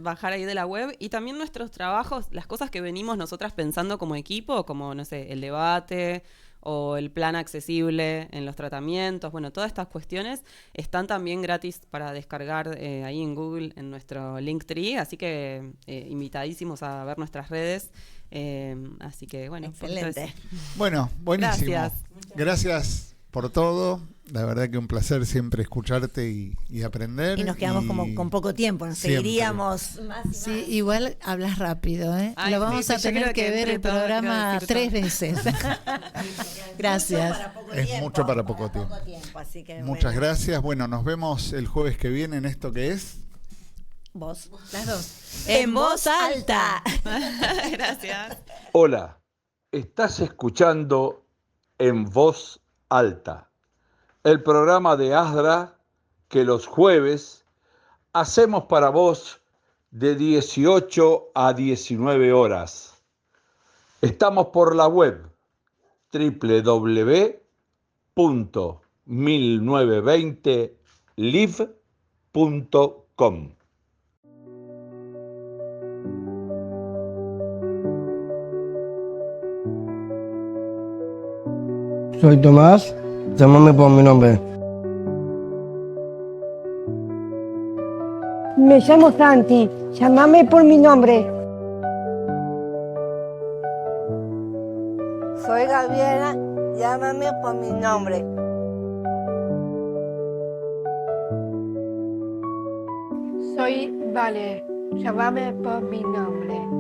bajar ahí de la web. Y también nuestros trabajos, las cosas que venimos nosotras pensando como equipo, como, no sé, el debate o el plan accesible en los tratamientos, bueno, todas estas cuestiones están también gratis para descargar ahí en Google, en nuestro Linktree, así que invitadísimos a ver nuestras redes. Así que bueno, excelente. Bueno, buenísimo. Gracias por todo. La verdad que un placer siempre escucharte y aprender. Y nos quedamos como con poco tiempo, nos seguiríamos más. Sí, igual hablas rápido, ¿eh? Ay, lo vamos a tener que ver el programa 3 veces. Gracias. Es mucho para poco tiempo. Así que, muchas gracias. Bueno, nos vemos el jueves que viene en esto que es... Vos, las dos. En voz alta. Gracias. Hola, estás escuchando En Voz Alta, el programa de ASDRA que los jueves hacemos para vos de 18 a 19 horas. Estamos por la web www.1920live.com. Soy Tomás, llámame por mi nombre. Me llamo Santi, llámame por mi nombre. Soy Gabriela, llámame por mi nombre. Soy Vale, llámame por mi nombre.